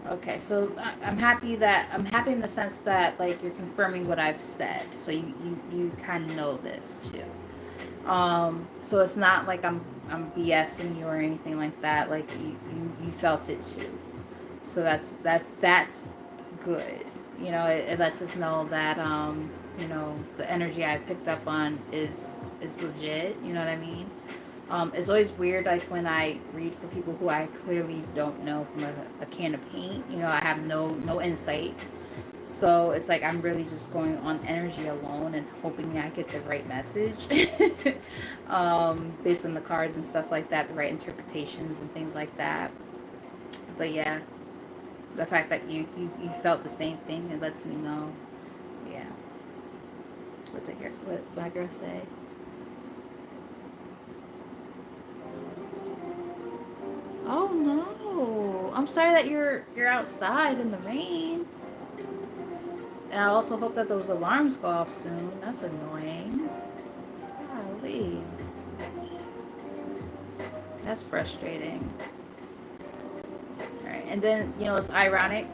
Okay, so I'm happy in the sense that, like, you're confirming what I've said, so you kind of know this too. So it's not like I'm BSing you or anything like that. Like, you felt it too. So that's good. It lets us know that the energy I picked up on is legit. You know what I mean? It's always weird, like, when I read for people who I clearly don't know from a can of paint. I have no insight. So it's like I'm really just going on energy alone and hoping that I get the right message based on the cards and stuff like that, the right interpretations and things like that. But yeah, the fact that you felt the same thing, it lets me know. Yeah. What my girl say? Oh no! I'm sorry that you're outside in the rain. And I also hope that those alarms go off soon. That's annoying. Golly. That's frustrating. Alright, and then, you know, it's ironic.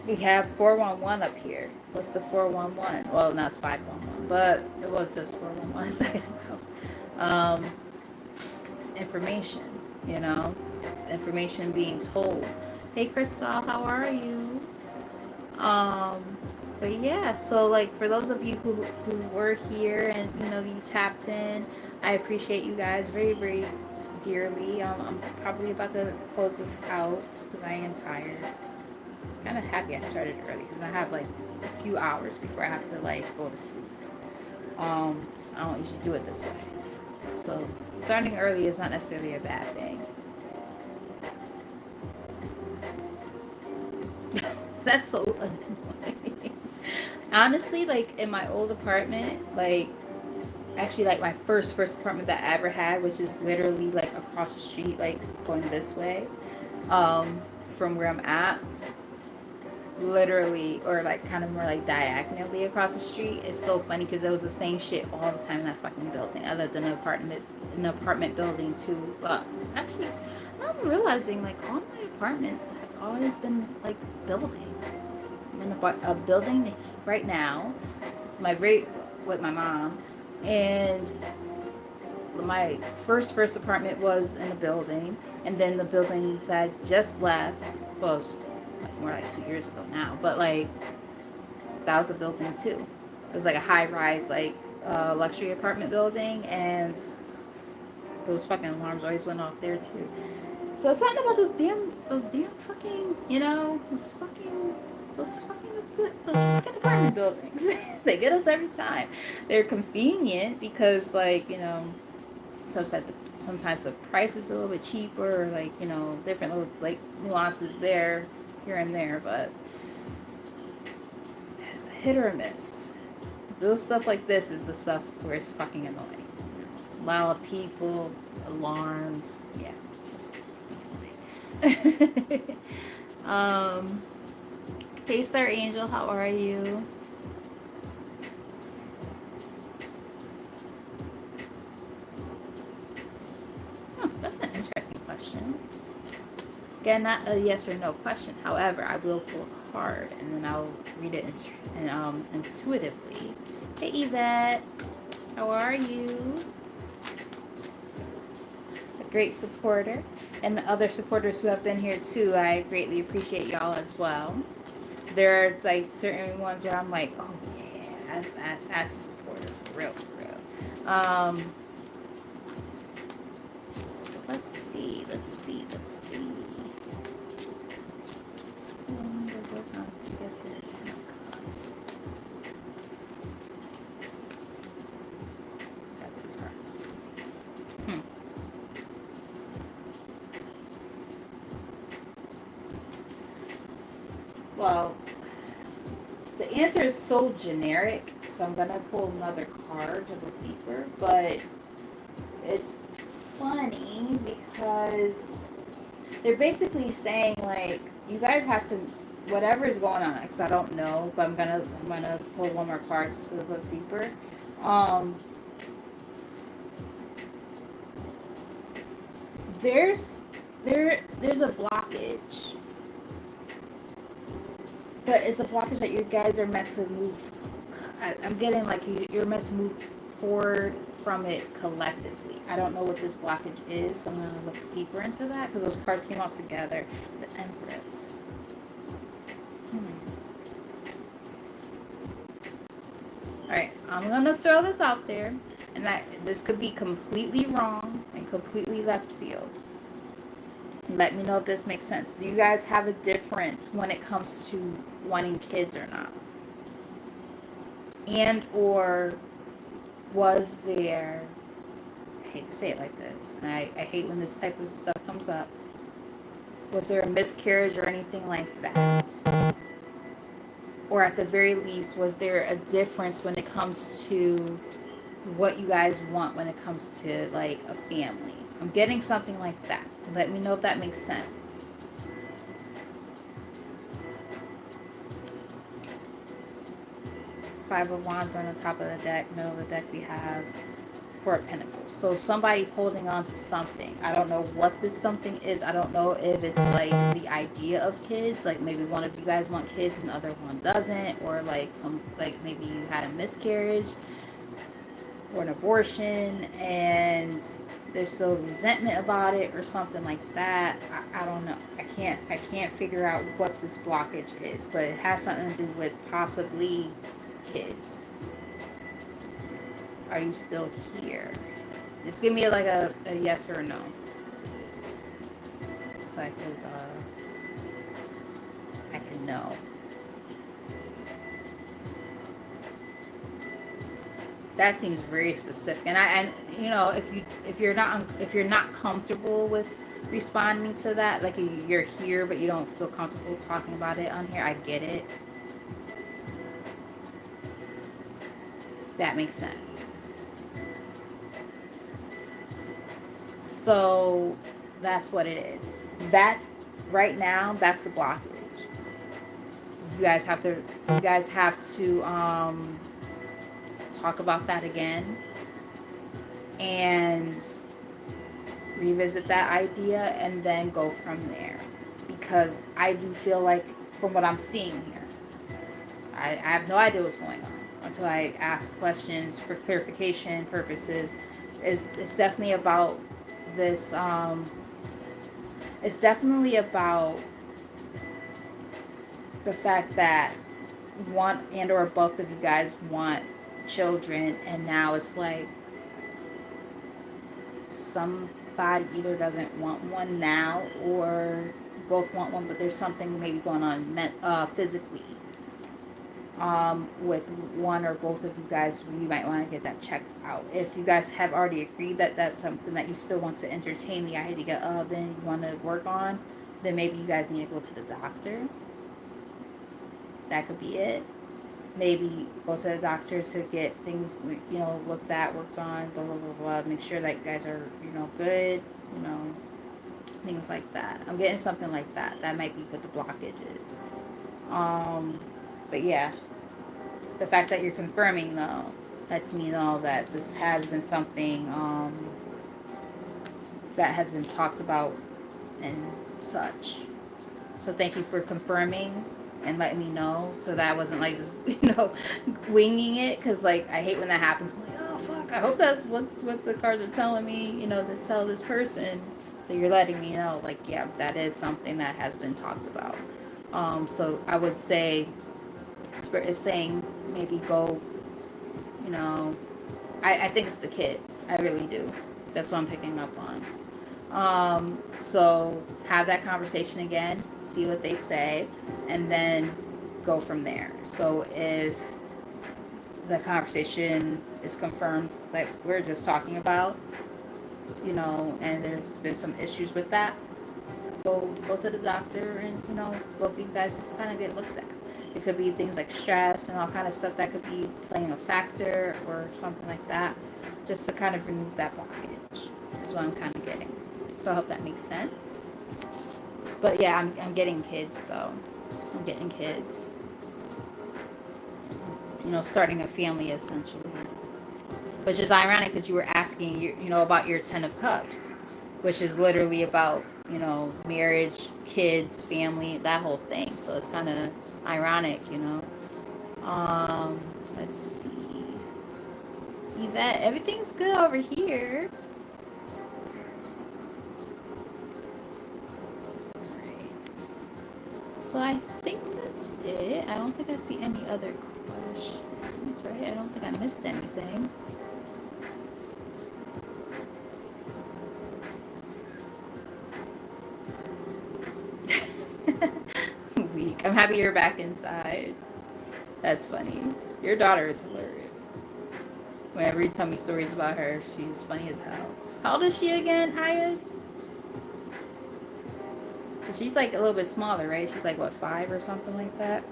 We have 411 up here. What's the 411? Well, now it's 511, but it was just 411 a second ago. It's information, you know? It's information being told. Hey, Crystal, how are you? But yeah, so like for those of you who were here and you know you tapped in, I appreciate you guys very, very dearly. I'm probably about to close this out because I am tired. Kind of happy I started early because I have like a few hours before I have to like go to sleep. I don't usually do it this way, so starting early is not necessarily a bad thing. That's so annoying. Honestly, like in my old apartment, like actually like my first apartment that I ever had, which is literally like across the street, like going this way, from where I'm at, literally, or like kind of more like diagonally across the street. It's so funny because it was the same shit all the time in that fucking building. I lived in an apartment building too. But actually, now I'm realizing like all my apartments have always been like buildings. I'm in a building right now. My very with my mom, and my first apartment was in a building, and then the building that I just left, well, it was like more like 2 years ago now, but like that was a building too. It was like a high rise, like luxury apartment building, and those fucking alarms always went off there too. So it's something about those damn fucking, you know, those fucking apartment buildings. They get us every time. They're convenient because, like, you know, sometimes the price is a little bit cheaper, or like, you know, different little like nuances there, here and there, but it's hit or miss. Those stuff like this is the stuff where it's fucking annoying. Loud people, alarms, yeah, it's just annoying. Hey Star Angel, how are you? Oh, that's an interesting question. Again, not a yes or no question. However, I will pull a card and then I'll read it intuitively. Hey Yvette, how are you? A great supporter. And other supporters who have been here too, I greatly appreciate y'all as well. There are like certain ones where I'm like, oh yeah, that's a supporter for real, for real. So let's see. Got two cards. Well, the answer is so generic, so I'm gonna pull another card to look deeper, but it's funny because they're basically saying like you guys have to whatever is going on, because I don't know, but I'm gonna pull one more card to look deeper. Um, there's there's a blockage, but it's a blockage that you guys are meant to move. I'm getting like you're meant to move forward from it collectively. I don't know what this blockage is, so I'm going to look deeper into that because those cards came out together. The Empress. Alright, I'm going to throw this out there, and this could be completely wrong and completely left field. Let me know if this makes sense. Do you guys have a difference when it comes to wanting kids or not? And or was there, I hate to say it like this, and I hate when this type of stuff comes up, was there a miscarriage or anything like that? Or at the very least, was there a difference when it comes to what you guys want when it comes to like a family? I'm getting something like that. Let me know if that makes sense. Five of Wands on the top of the deck. Middle of the deck we have Four of Pentacles. So somebody holding on to something. I don't know what this something is. I don't know if it's like the idea of kids. Like maybe one of you guys want kids and the other one doesn't. Or like maybe you had a miscarriage or an abortion and there's still resentment about it or something like that. I don't know. I can't figure out what this blockage is, but it has something to do with possibly kids. Are you still here? Just give me like a yes or a no. So I can know. That seems very specific. And you know, if you're not comfortable with responding to that, like you're here but you don't feel comfortable talking about it on here, I get it. That makes sense. So that's what it is. That's right now, that's the blockage. You guys have to talk about that again and revisit that idea and then go from there, because I do feel like from what I'm seeing here, I have no idea what's going on until I ask questions for clarification purposes. It's definitely about this it's definitely about the fact that one and or both of you guys want children, and now it's like somebody either doesn't want one now or both want one, but there's something maybe going on physically with one or both of you guys. You might want to get that checked out. If you guys have already agreed that that's something that you still want to entertain the idea of and you want to work on, then maybe you guys need to go to the doctor. That could be it. Maybe go to the doctor to get things, you know, looked at, worked on, blah, blah, blah, blah. Make sure that you guys are, you know, good, you know, things like that. I'm getting something like that. That might be what the blockage is. But yeah, the fact that you're confirming, though, lets me know that this has been something that has been talked about and such. So thank you for confirming and letting me know, so that I wasn't like just, you know, winging it, because like I hate when that happens. I'm like, oh fuck, I hope that's what the cards are telling me, you know, to tell this person, that you're letting me know, like, yeah, that is something that has been talked about. So I would say Spirit is saying maybe go, you know, I think it's the kids. I really do. That's what I'm picking up on. So have that conversation again, see what they say, and then go from there. So if the conversation is confirmed, like we're just talking about, you know, and there's been some issues with that, go to the doctor, and, you know, both of you guys just kind of get looked at. It could be things like stress and all kind of stuff that could be playing a factor or something like that, just to kind of remove that blockage. Is what I'm kind of getting. So I hope that makes sense. But yeah, I'm getting kids though. I'm getting kids. You know, starting a family essentially. Which is ironic because you were asking, you know, about your 10 of Cups, which is literally about, you know, marriage, kids, family, that whole thing. So it's kind of ironic, you know. Let's see. Yvette, everything's good over here. So I think that's it. I don't think I see any other questions, right? I don't think I missed anything. Weak. I'm happy you're back inside. That's funny. Your daughter is hilarious. Whenever you tell me stories about her, she's funny as hell. How old is she again, Aya? She's like a little bit smaller, right? She's like, what, 5 or something like that?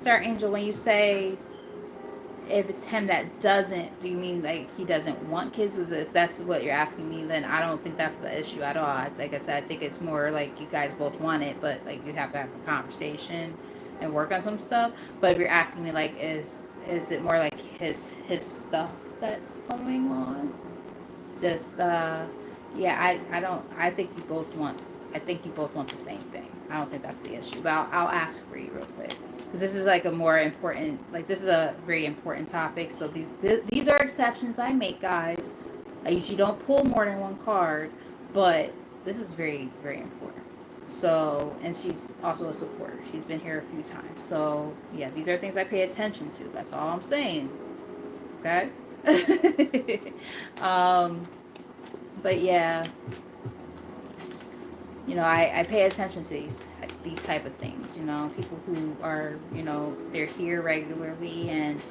Star Angel, when you say if it's him that doesn't, do you mean like he doesn't want kids? Because if that's what you're asking me, then I don't think that's the issue at all. Like I said, I think it's more like you guys both want it, but like you have to have a conversation and work on some stuff. But if you're asking me like, is it more like his stuff that's going on? Just yeah, I don't, I think you both want, I think you both want the same thing. I don't think that's the issue, but I'll ask for you real quick, because this is like a more important, like this is a very important topic. So these are exceptions I make, guys. I usually don't pull more than one card, but this is very, very important. So, and she's also a supporter. She's been here a few times. So yeah, these are things I pay attention to. That's all I'm saying. Okay. um but yeah, you know, I pay attention to these type of things, you know, people who are, you know, they're here regularly, and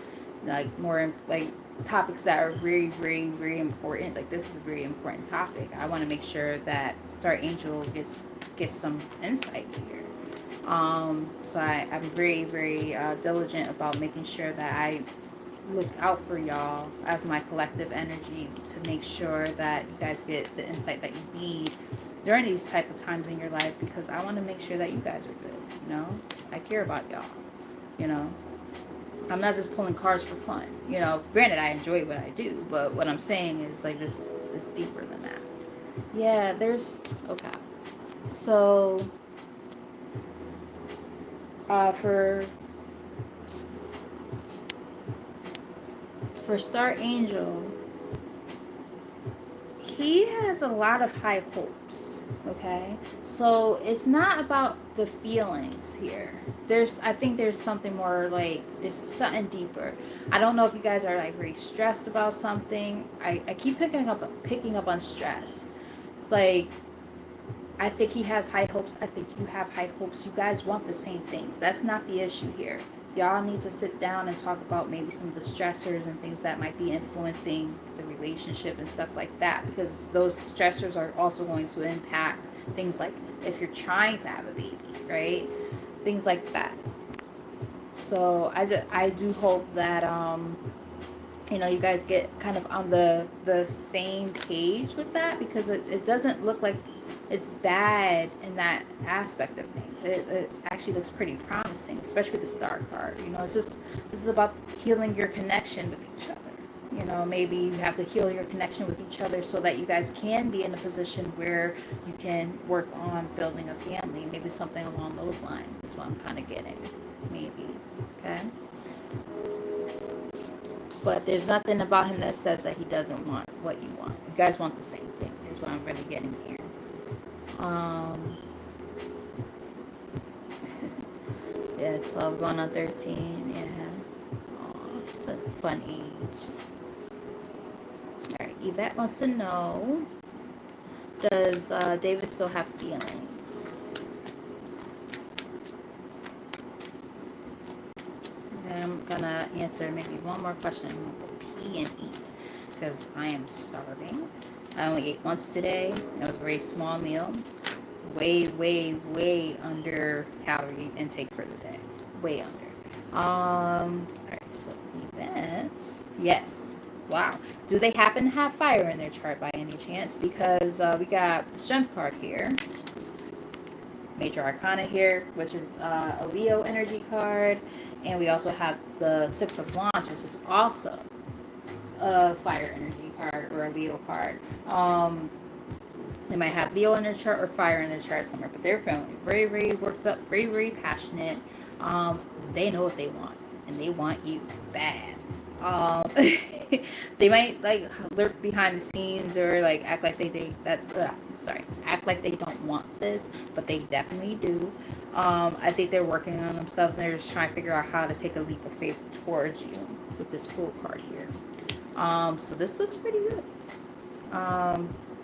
like more like topics that are very, very, very important. Like this is a very important topic. I want to make sure that Star Angel gets some insight here. So I'm very, very diligent about making sure that I look out for y'all as my collective energy, to make sure that you guys get the insight that you need during these type of times in your life, because I want to make sure that you guys are good. You know, I care about y'all. You know, I'm not just pulling cards for fun. You know, granted, I enjoy what I do, but what I'm saying is like this is deeper than that. Yeah, there's okay. So for Star Angel, he has a lot of high hopes. Okay, so it's not about the feelings here. I think there's something more, like there's something deeper. I don't know if you guys are like very stressed about something. I keep picking up on stress. Like, I think he has high hopes. I think you have high hopes. You guys want the same things. That's not the issue here. Y'all need to sit down and talk about maybe some of the stressors and things that might be influencing the relationship and stuff like that, because those stressors are also going to impact things like if you're trying to have a baby, right? Things like that. So I do hope that you know, you guys get kind of on the same page with that, because it doesn't look like it's bad in that aspect of things. It actually looks pretty promising, especially with the star card. You know, it's just, this is about healing your connection with each other. You know, maybe you have to heal your connection with each other so that you guys can be in a position where you can work on building a family. Maybe something along those lines is what I'm kind of getting. Maybe. Okay. But there's nothing about him that says that he doesn't want what you want. You guys want the same thing, is what I'm really getting here. Yeah, 12 going on 13. Yeah. Aww, it's a fun age. Alright, Yvette wants to know, does David still have feelings? And I'm gonna answer maybe one more question. I'm gonna go pee and eat, because I am starving. I only ate once today. It was a very small meal. Way, way, way under calorie intake for the day. Way under. Alright, so event. Yes. Wow. Do they happen to have fire in their chart by any chance? Because we got the strength card here. Major Arcana here, which is a Leo energy card. And we also have the Six of Wands, which is also a fire energy card or a Leo card. They might have Leo in their chart or fire in their chart somewhere, but they're feeling very, very worked up, very, very passionate. They know what they want, and they want you bad. They might like lurk behind the scenes or like act like act like they don't want this, but they definitely do. I think they're working on themselves, and they're just trying to figure out how to take a leap of faith towards you with this Fool card here. So this looks pretty good.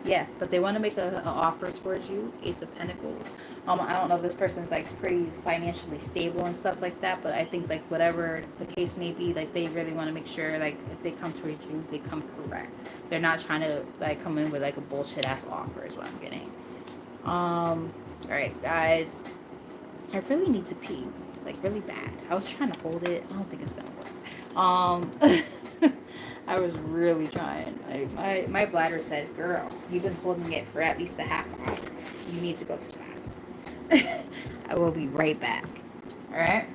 Yeah, but they want to make an offer towards you. Ace of Pentacles. I don't know if this person's like pretty financially stable and stuff like that, but I think like whatever the case may be, like they really want to make sure like if they come towards you, they come correct. They're not trying to like come in with like a bullshit ass offer is what I'm getting. All right, guys. I really need to pee, like really bad. I was trying to hold it. I don't think it's gonna work. I was really trying. Like my bladder said, "Girl, you've been holding it for at least a half hour. You need to go to the bathroom." I will be right back. All right.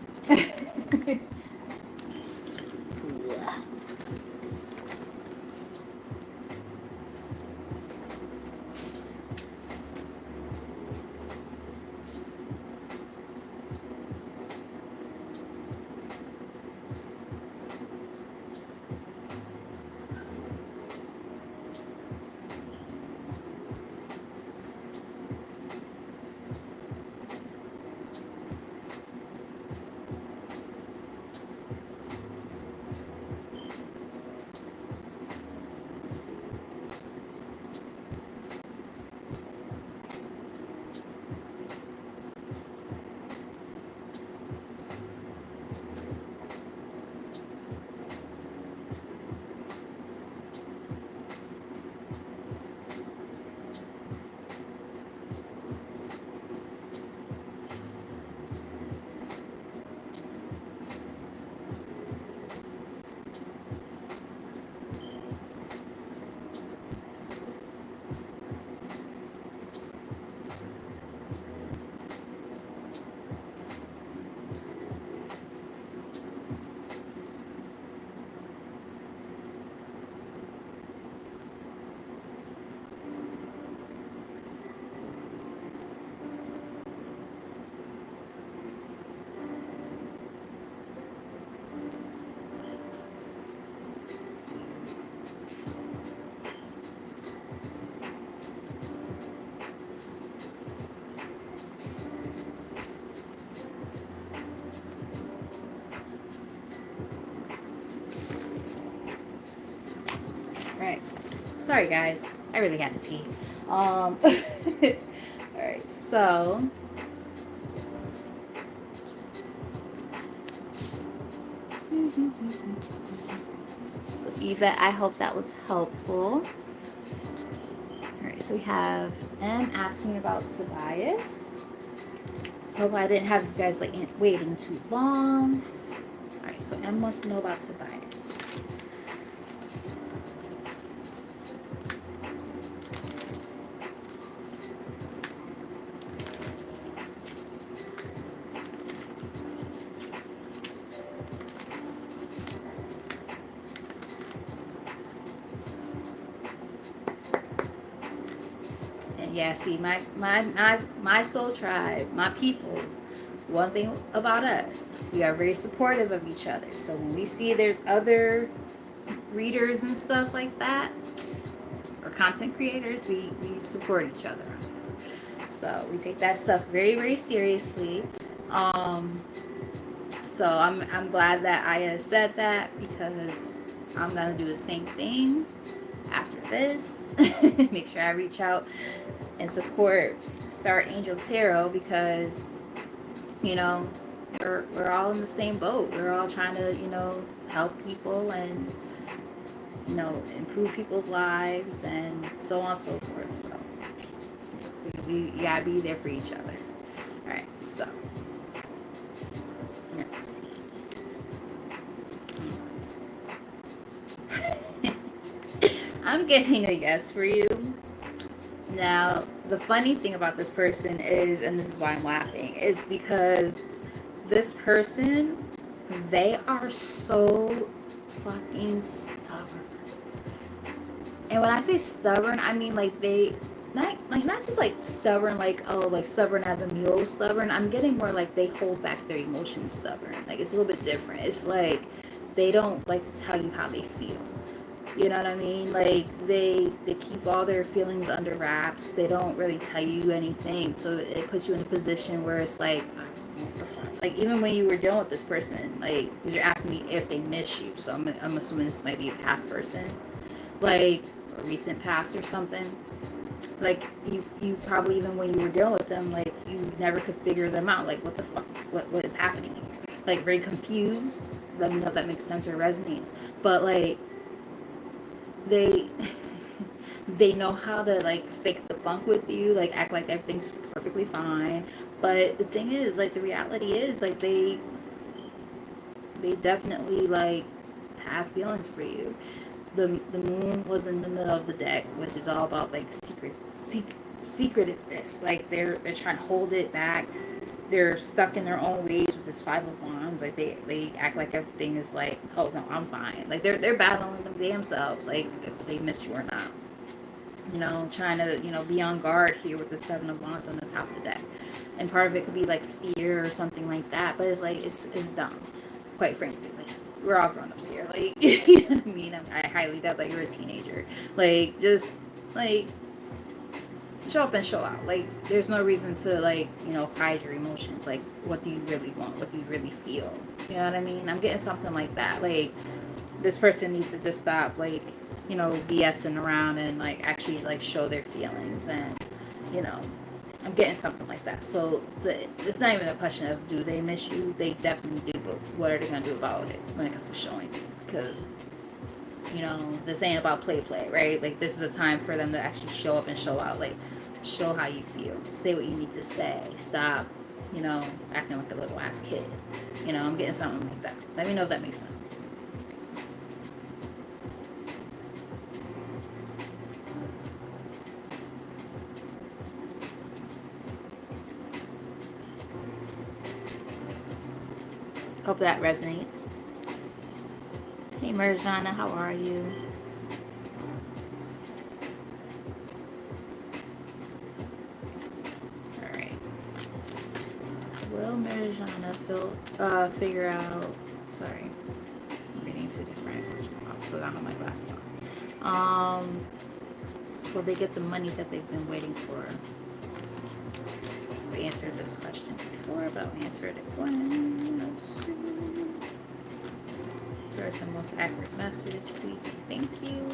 Right. Sorry, guys. I really had to pee. All right. So Eva, I hope that was helpful. All right. So we have M asking about Tobias. Hope I didn't have you guys like waiting too long. All right. So M wants to know about Tobias. Yeah, see, my soul tribe, my peoples, one thing about us, we are very supportive of each other. So when we see there's other readers and stuff like that, or content creators, we support each other. So we take that stuff very, very seriously. Um, so I'm glad that Aya said that, because I'm gonna do the same thing after this. Make sure I reach out and support Star Angel Tarot, because you know we're all in the same boat. We're all trying to help people and improve people's lives and so on and so forth. So we gotta be there for each other. All right, so let's see. I'm getting a yes for you. Now, the funny thing about this person is, and this is why I'm laughing, is because this person, they are so fucking stubborn. And when I say stubborn, I mean like they not just like stubborn, like oh, like stubborn as a mule stubborn. I'm getting more like they hold back their emotions stubborn. Like it's a little bit different. It's like they don't like to tell you how they feel. You know what I mean? Like they keep all their feelings under wraps. They don't really tell you anything. So it puts you in a position where it's like, what the fuck? Like even when you were dealing with this person, like because you're asking me if they miss you, so I'm assuming this might be a past person, like a recent past or something. Like you probably, even when you were dealing with them, like you never could figure them out. Like what the fuck? What is happening here? Like very confused. Let me know if that makes sense or resonates. But like they they know how to like fake the funk with you, like act like everything's perfectly fine. But the thing is, like, the reality is, like, they definitely, like, have feelings for you. The moon was in the middle of the deck, which is all about, like, secretiveness. Like, they're trying to hold it back. They're stuck in their own ways with this Five of Wands. Like, they act like everything is like, oh no, I'm fine. Like, they're battling them damn selves, like, if they miss you or not. You know, trying to, you know, be on guard here with the Seven of Wands on the top of the deck. And part of it could be like fear or something like that. But it's like, it's dumb, quite frankly. Like, we're all grown-ups here. Like, you know what I mean? I highly doubt that you're a teenager. Like, just, like, show up and show out. Like, there's no reason to, like, you know, hide your emotions. Like, what do you really want? What do you really feel? You know what I mean? I'm getting something like that. Like, this person needs to just stop, like, you know, BSing around and, like, actually, like, show their feelings. And, you know, I'm getting something like that. So it's not even a question of do they miss you. They definitely do, but what are they going to do about it when it comes to showing you? Because, you know, this ain't about play, right? Like, this is a time for them to actually show up and show out. Like, show how you feel. Say what you need to say. Stop, you know, acting like a little ass kid. You know, I'm getting something like that. Let me know if that makes sense. Hope that resonates. Hey, Merjana, how are you? All right. Will Merjana figure out? Sorry, I'm reading two different. So I don't have my glasses on. Will they get the money that they've been waiting for? We answered this question before, but I'll answer it again. First and most accurate message, please. Thank you.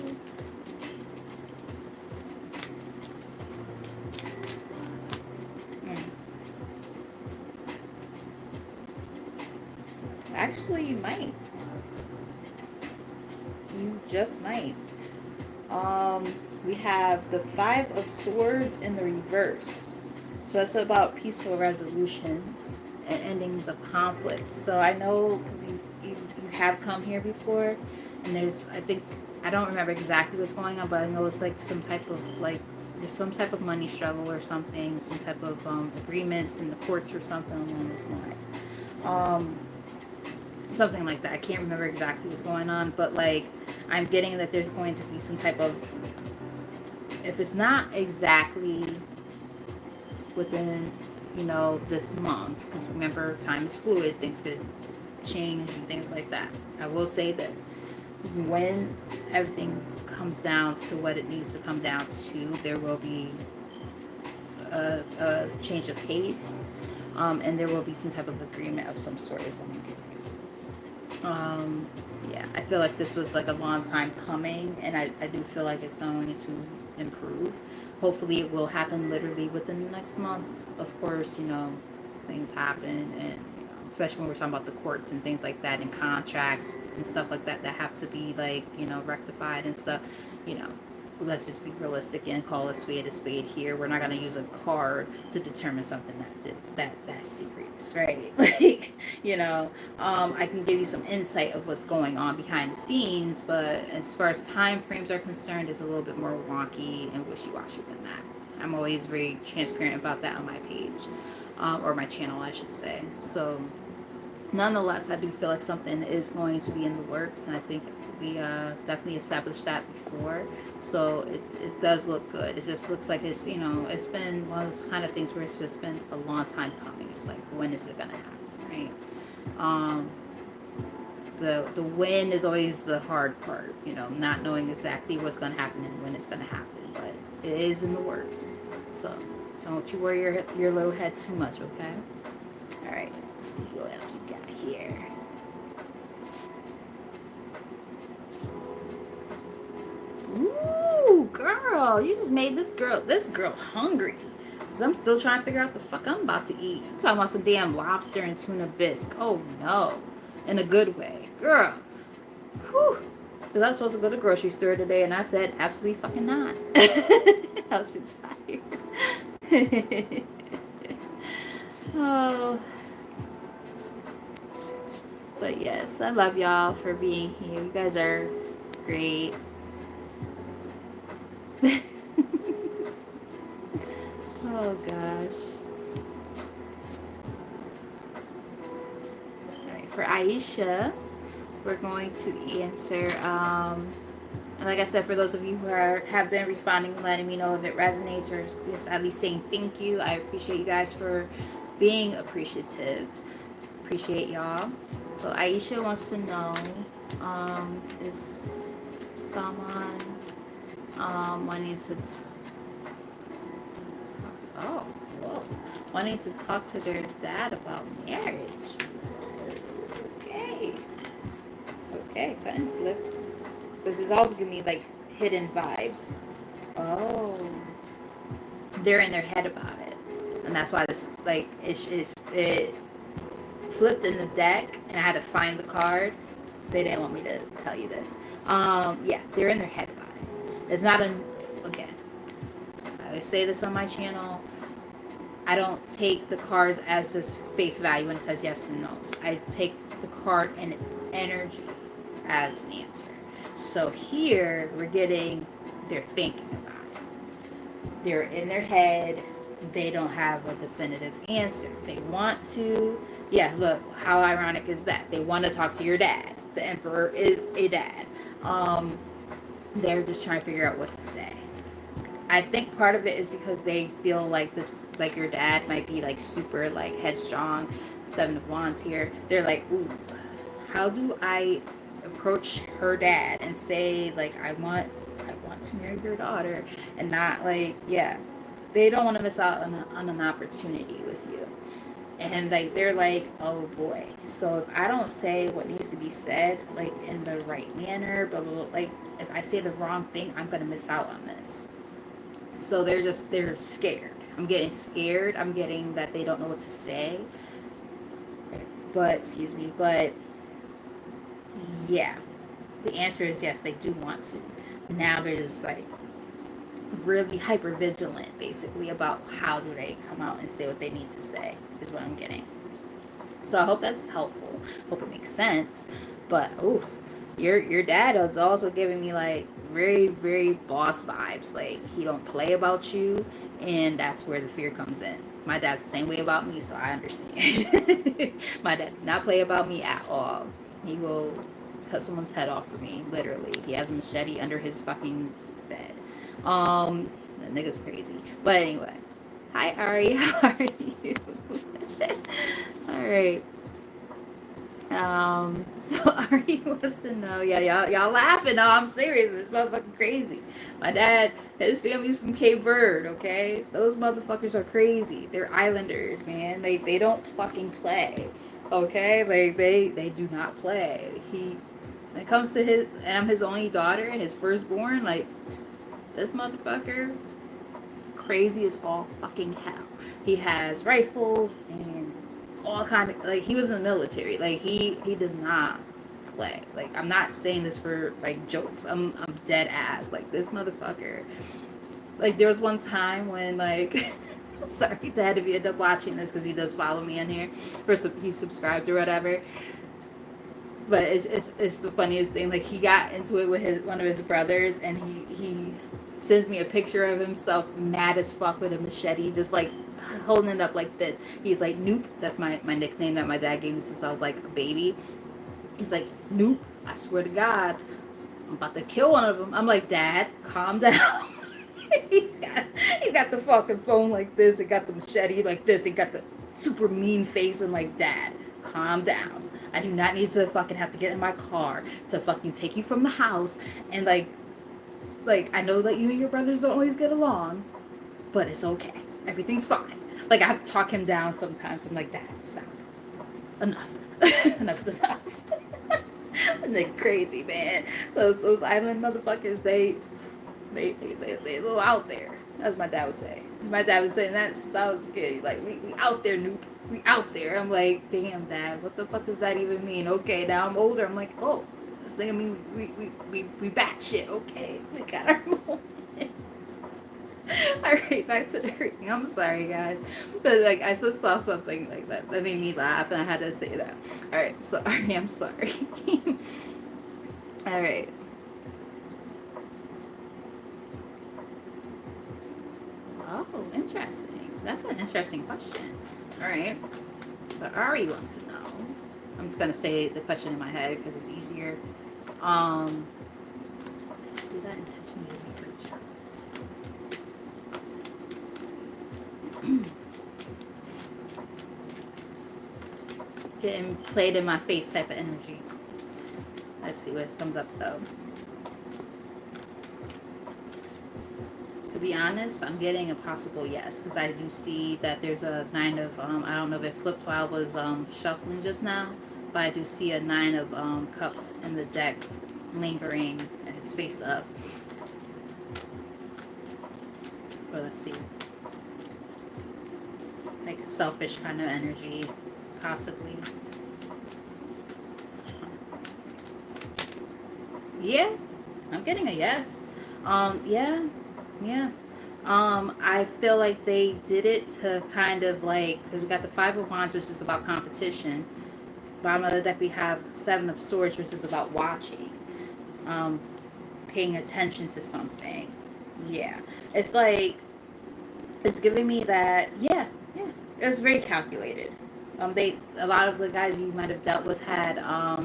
Actually, you might. You just might. We have the Five of Swords in the reverse. So that's about peaceful resolutions and endings of conflicts. So I know because you have come here before, and there's, I don't remember exactly what's going on, but I know it's like some type of, like, there's some type of money struggle or something, some type of agreements in the courts or something along those lines. Something like that. I can't remember exactly what's going on, but, like, I'm getting that there's going to be some type of, if it's not exactly within, you know, this month, because remember, time is fluid, things could change and things like that. I will say this: when everything comes down to what it needs to come down to, there will be a change of pace, and there will be some type of agreement of some sort is what I'm getting. Yeah, I feel like this was like a long time coming, and I do feel like it's going to improve. Hopefully it will happen literally within the next month. Of course, you know, things happen, and, you know, especially when we're talking about the courts and things like that, and contracts and stuff like that that have to be, like, you know, rectified and stuff. You know, let's just be realistic and call a spade here. We're not going to use a card to determine something that's serious, right? Like, you know, I can give you some insight of what's going on behind the scenes, but as far as time frames are concerned, it's a little bit more wonky and wishy-washy than that. I'm always very transparent about that on my page, or my channel, I should say. So nonetheless, I do feel like something is going to be in the works, and I think we definitely established that before. So it does look good. It just looks like it's, you know, it's been one of those kind of things where it's just been a long time coming. It's like, when is it going to happen, right? The when is always the hard part, you know, not knowing exactly what's going to happen and when it's going to happen. But it is in the works. So don't you worry your little head too much, okay? All right, let's see what else we got here. Ooh, girl, you just made this girl hungry. Cause I'm still trying to figure out the fuck I'm about to eat. I'm talking about some damn lobster and tuna bisque. Oh no, in a good way, girl. Whew. Cause I was supposed to go to the grocery store today, and I said absolutely fucking not. I was too tired. Oh, but yes, I love y'all for being here. You guys are great. Oh gosh. All right, for Aisha, we're going to answer. And like I said, for those of you who have been responding and letting me know if it resonates or just at least saying thank you, I appreciate you guys for being appreciative. Appreciate y'all. So Aisha wants to know, is someone wanting to oh, whoa, wanting to talk to their dad about marriage? Okay, okay, something flipped. This is also giving me like hidden vibes. Oh, they're in their head about it, and that's why this like it flipped in the deck, and I had to find the card. They didn't want me to tell you this. Yeah, they're in their head about it. It's not an again. I always say this on my channel. I don't take the cards as just face value when it says yes and no's. I take the card and its energy as an answer. So here we're getting they're thinking about it. They're in their head. They don't have a definitive answer. They want to. Yeah, look, how ironic is that? They want to talk to your dad. The emperor is a dad. They're just trying to figure out what to say. I think part of it is because they feel like this, like your dad might be like super like headstrong, Seven of Wands here. They're like, ooh, how do I approach her dad and say like I want to marry your daughter, and not like, yeah, they don't want to miss out on an opportunity with you. And like they're like, oh boy, so if I don't say what needs to be said like in the right manner, but like if I say the wrong thing, I'm gonna miss out on this. So they're scared. I'm getting scared. I'm getting that they don't know what to say. But excuse me, but yeah, the answer is yes, they do want to. Now they're just like really hyper vigilant basically about how do they come out and say what they need to say is what I'm getting. So I hope that's helpful. Hope it makes sense. But oof, your dad is also giving me like very, very boss vibes. Like he don't play about you, and that's where the fear comes in. My dad's the same way about me, so I understand. My dad did not play about me at all. He will cut someone's head off for me, literally. He has a machete under his fucking bed. That nigga's crazy. But anyway. Hi Ari, how are you? Alright. So Ari wants to know, yeah, y'all laughing. No, I'm serious. It's motherfucking crazy. My dad, his family's from Cape Verde, okay? Those motherfuckers are crazy. They're islanders, man. They don't fucking play. Okay? Like they do not play. When it comes to his, and I'm his only daughter, his firstborn, like this motherfucker crazy as all fucking hell. He has rifles and all kind of, like, he was in the military. Like he does not play. Like I'm not saying this for like jokes. I'm dead ass. Like this motherfucker. Like there was one time when like sorry dad if you end up watching this because he does follow me in here or he's subscribed or whatever. But it's the funniest thing. Like he got into it with one of his brothers, and he sends me a picture of himself mad as fuck with a machete, just like holding it up like this. He's like, Noop. That's my nickname that my dad gave me since I was like a baby. He's like, Noop. I swear to God, I'm about to kill one of them. I'm like, Dad, calm down. he got the fucking phone like this. He got the machete like this. He got the super mean face and like, Dad, calm down. I do not need to fucking have to get in my car to fucking take you from the house. And like I know that you and your brothers don't always get along, but it's okay. Everything's fine. Like I have to talk him down sometimes. I'm like, Dad, stop. Enough. Enough's enough. They're crazy, man. Those island motherfuckers, they a little out there. That's what my dad would say. My dad was saying that since I was a kid. Like, we out there, Noop. We out there. I'm like, damn, Dad, what the fuck does that even mean? Okay, now I'm older. I'm like, oh, this thing, I mean, we back shit. Okay, we got our moments. All right, back to the reading. I'm sorry, guys, but like I just saw something like that made me laugh, and I had to say that. All right, sorry. I'm sorry. All right. Oh, interesting. That's an interesting question. All right. So Ari wants to know. I'm just gonna say the question in my head because it's easier. Um, do that intentionally for chance. Getting played in my face type of energy. Let's see what comes up though. To be honest, I'm getting a possible yes because I do see that there's a nine of I don't know if it flipped while I was shuffling just now, but I do see a nine of cups in the deck lingering and his face up. But let's see, like a selfish kind of energy, possibly. Yeah, I'm getting a yes. Yeah, yeah. I feel like they did it to kind of like, because we got the Five of Wands, which is about competition. Bottom of the deck, we have Seven of Swords, which is about watching, um, paying attention to something. Yeah, it's like it's giving me that. Yeah, yeah. It's very calculated. A lot of the guys you might have dealt with had uh,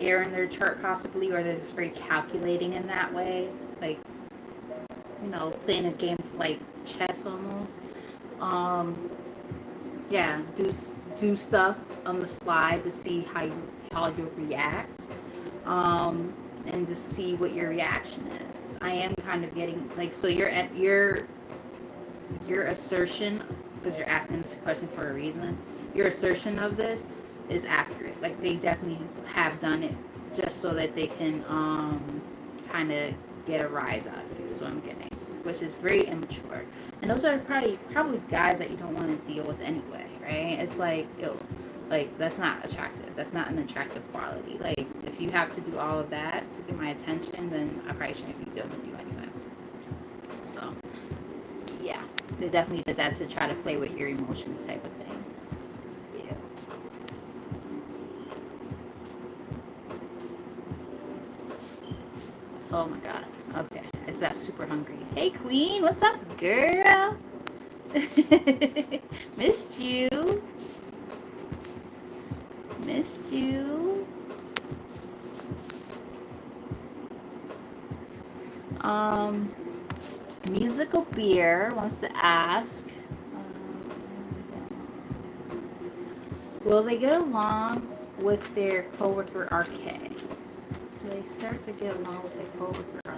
air in their chart possibly, or they're just very calculating in that way, like playing a game of like chess almost. Um, yeah, do stuff on the slide to see how you'll react, um, and to see what your reaction is. I am kind of getting like, so your assertion, because you're asking this question for a reason. Your assertion of this is accurate. Like they definitely have done it just so that they can kind of get a rise out of you. Is what I'm getting, which is very immature. And those are probably guys that you don't want to deal with anyway, right? It's like, ew, like that's not attractive. That's not an attractive quality. Like if you have to do all of that to get my attention, then I probably shouldn't be dealing with you anyway. So yeah, they definitely did that to try to play with your emotions type of thing. Yeah. Oh my god. Okay. It's that super hungry. Hey Queen, what's up, girl? Missed you. Missed you. Um, Musical Beer wants to ask, will they get along with their coworker RK? They start to get along with their coworker RK.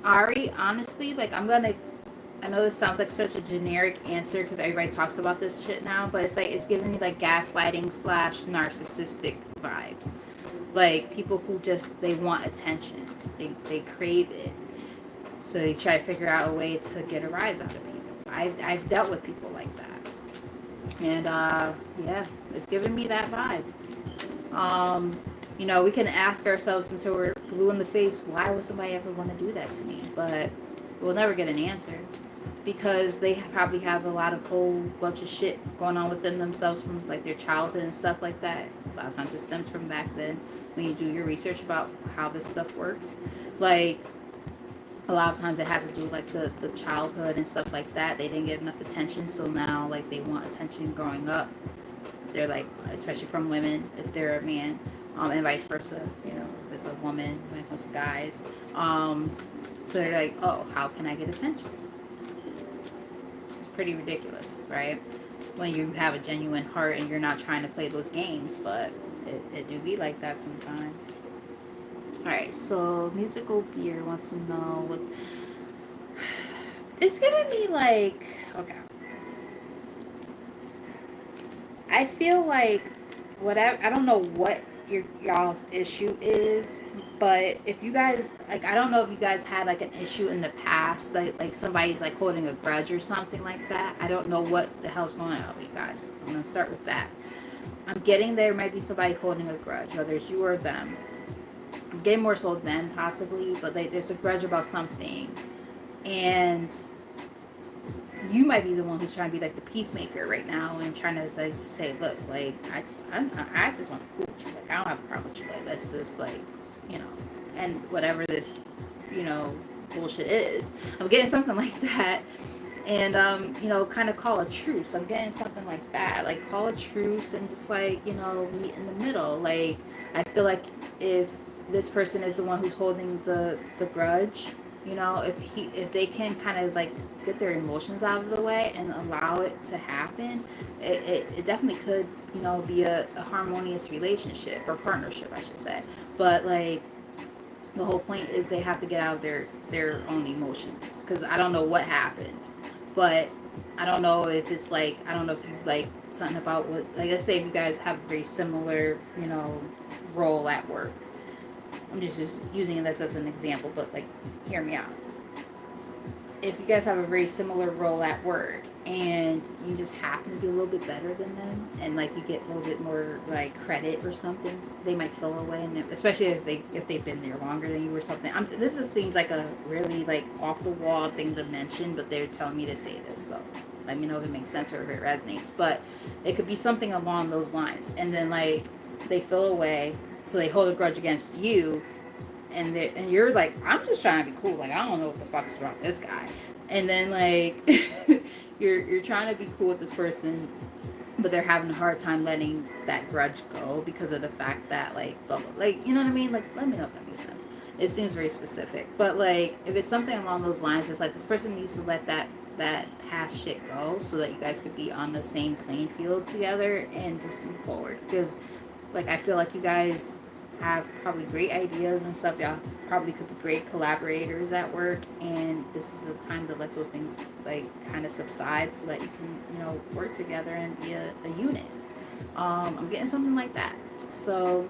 Ari, honestly, like I know this sounds like such a generic answer because everybody talks about this shit now, but it's like it's giving me like gaslighting slash narcissistic vibes. Like people who just they want attention, they crave it, so they try to figure out a way to get a rise out of people. I've dealt with people like that, and yeah, it's giving me that vibe. Um, we can ask ourselves until we're blue in the face, why would somebody ever want to do that to me? But we'll never get an answer because they probably have a lot of whole bunch of shit going on within themselves from like their childhood and stuff like that. A lot of times it stems from back then when you do your research about how this stuff works. Like a lot of times it has to do with like the childhood and stuff like that. They didn't get enough attention, so now like they want attention growing up. They're like, especially from women if they're a man, and vice versa. If it's a woman when it comes to guys. So they're like, oh, how can I get attention? It's pretty ridiculous, right? When you have a genuine heart and you're not trying to play those games, but it do be like that sometimes. All right, so Musical Beer wants to know what it's giving me like. Okay, I feel like whatever. I don't know what y'all's issue is, but if you guys like, I don't know if you guys had like an issue in the past, like somebody's like holding a grudge or something like that. I don't know what the hell's going on with you guys. I'm gonna start with that. I'm getting there might be somebody holding a grudge, whether it's you or them. I'm getting more so them possibly, but like there's a grudge about something, and you might be the one who's trying to be like the peacemaker right now and trying to like say, look, like I just want to cool with you. Like I don't have a problem with you. Like let's just like, you know, and whatever this, you know, bullshit is. I'm getting something like that. And you know, kind of call a truce. I'm getting something like that. Like call a truce and just like, you know, meet in the middle. Like I feel like if this person is the one who's holding the grudge, you know, if they can kind of like get their emotions out of the way and allow it to happen, it definitely could, you know, be a harmonious relationship or partnership, I should say. But like the whole point is they have to get out of their own emotions, because I don't know what happened, but I don't know if it's like, I don't know if you like something about what, like let's say if you guys have a very similar, you know, role at work. I'm just using this as an example, but like hear me out. If you guys have a very similar role at work and you just happen to be a little bit better than them, and like you get a little bit more like credit or something, they might feel away, and especially if they've been there longer than you or something. This just seems like a really like off the wall thing to mention, but they're telling me to say this, so let me know if it makes sense or if it resonates. But it could be something along those lines, and then like they feel away, so they hold a grudge against you, and you're like, I'm just trying to be cool. Like I don't know what the fuck's wrong with this guy. And then like you're trying to be cool with this person, but they're having a hard time letting that grudge go because of the fact that like blah, blah, like you know what I mean. Like let me know if that makes sense. It seems very specific, but like if it's something along those lines, it's like this person needs to let that past shit go so that you guys could be on the same playing field together and just move forward. Because like I feel like you guys have probably great ideas and stuff. Y'all probably could be great collaborators at work, and this is a time to let those things like kind of subside so that you can, you know, work together and be a unit. I'm getting something like that. So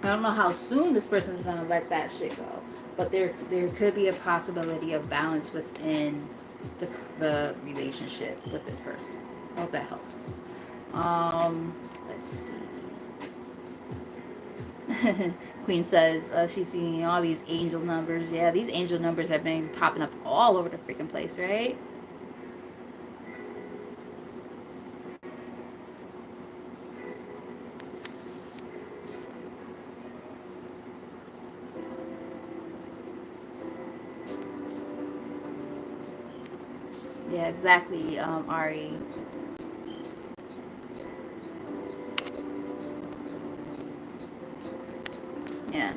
I don't know how soon this person's gonna let that shit go, but there could be a possibility of balance within the relationship with this person. I hope that helps. Let's see. Queen says she's seeing all these angel numbers. Yeah, these angel numbers have been popping up all over the freaking place, right? Yeah, exactly, Ari. Yeah.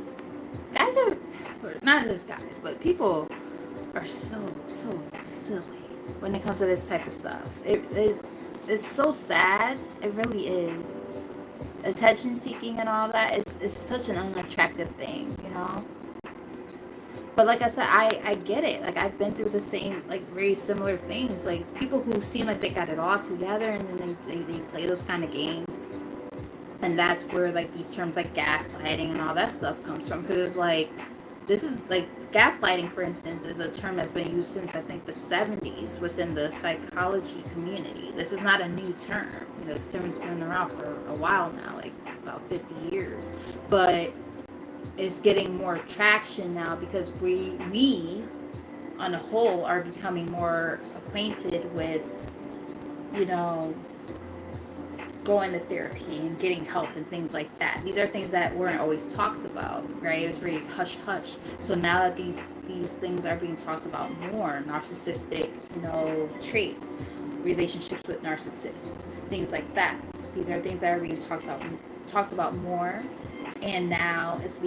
Guys are, not just guys, but people are so silly when it comes to this type of stuff. It's so sad. It really is. Attention seeking and all that is such an unattractive thing, you know. But like I said, I get it. Like I've been through the same, like very similar things. Like people who seem like they got it all together, and then they play those kind of games, and that's where like these terms like gaslighting and all that stuff comes from. Because it's like, this is like gaslighting, for instance, is a term that's been used since I think the 70s within the psychology community. This is not a new term. You know, this term's been around for a while now, like about 50 years. But it's getting more traction now because we on a whole are becoming more acquainted with, you know, going to therapy and getting help and things like that. These are things that weren't always talked about, right? It was very hush hush. So now that these things are being talked about more, narcissistic, you know, traits, relationships with narcissists, things like that. These are things that are being talked about more, and now it's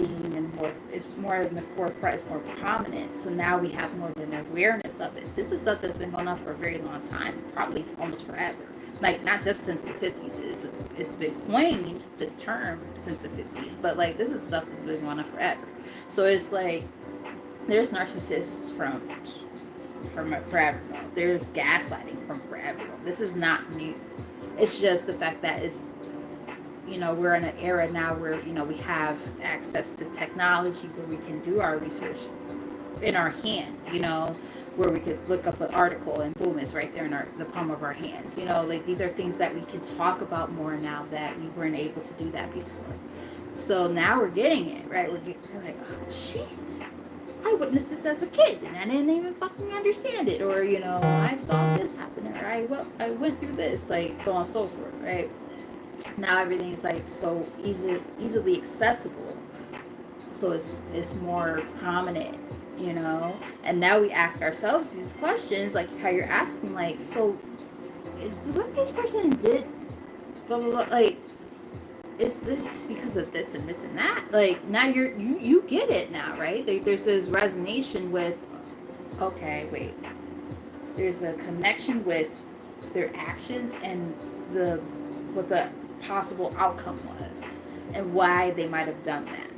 more in the forefront, it's more prominent. So now we have more of an awareness of it. This is stuff that's been going on for a very long time, probably almost forever. Like not just since the 50s. It's been coined, this term, since the 50s, but like this is stuff that's been going on forever. So it's like there's narcissists from forever. There's gaslighting from forever. This is not new. It's just the fact that it's, you know, we're in an era now where, you know, we have access to technology where we can do our research in our hand, you know. where we could look up an article and boom, it's right there in the palm of our hands. You know, like these are things that we can talk about more now that we weren't able to do that before. So now we're getting it, right? We're like, oh shit, I witnessed this as a kid and I didn't even fucking understand it, or you know, I saw this happen, or I went through this, like so on and so forth, right? Now everything's like so easily accessible, so it's more prominent, you know. And now we ask ourselves these questions, like how you're asking, like, so is what this person did, blah blah blah, like, is this because of this and this and that? Like now you get it now, right? There's this resonance with, okay, wait, there's a connection with their actions and the what the possible outcome was and why they might have done that.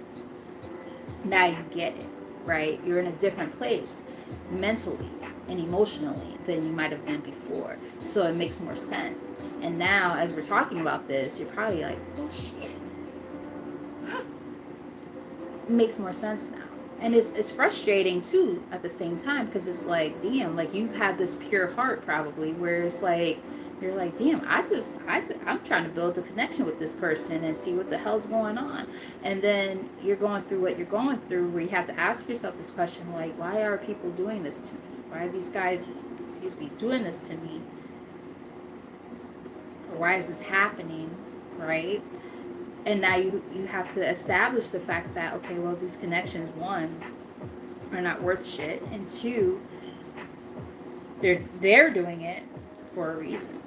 Now you get it, right? You're in a different place mentally and emotionally than you might have been before. So it makes more sense. And now, as we're talking about this, you're probably like, oh shit. Huh. It makes more sense now. And it's frustrating too at the same time, because it's like, damn, like you have this pure heart probably, where it's like, you're like, damn, I'm trying to build a connection with this person and see what the hell's going on. And then you're going through what you're going through, where you have to ask yourself this question, like, why are people doing this to me? Why are these guys, doing this to me? Or why is this happening, right? And now you have to establish the fact that, okay, well, these connections, one, are not worth shit, and two, they're doing it for a reason.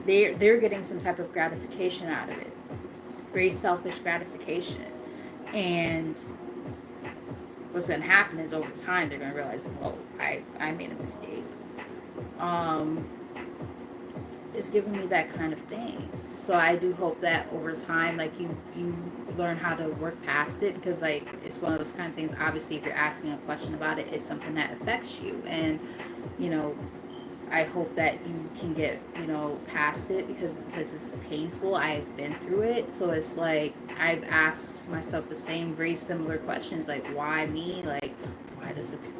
They're getting some type of gratification out of it, very selfish gratification. And what's going to happen is over time they're going to realize, well, I made a mistake. It's giving me that kind of thing. So I do hope that over time, like you learn how to work past it, because like it's one of those kind of things. Obviously, if you're asking a question about it, it's something that affects you, and you know, I hope that you can get, you know, past it, because this is painful. I've been through it. So it's like I've asked myself the same very similar questions, like why me? Like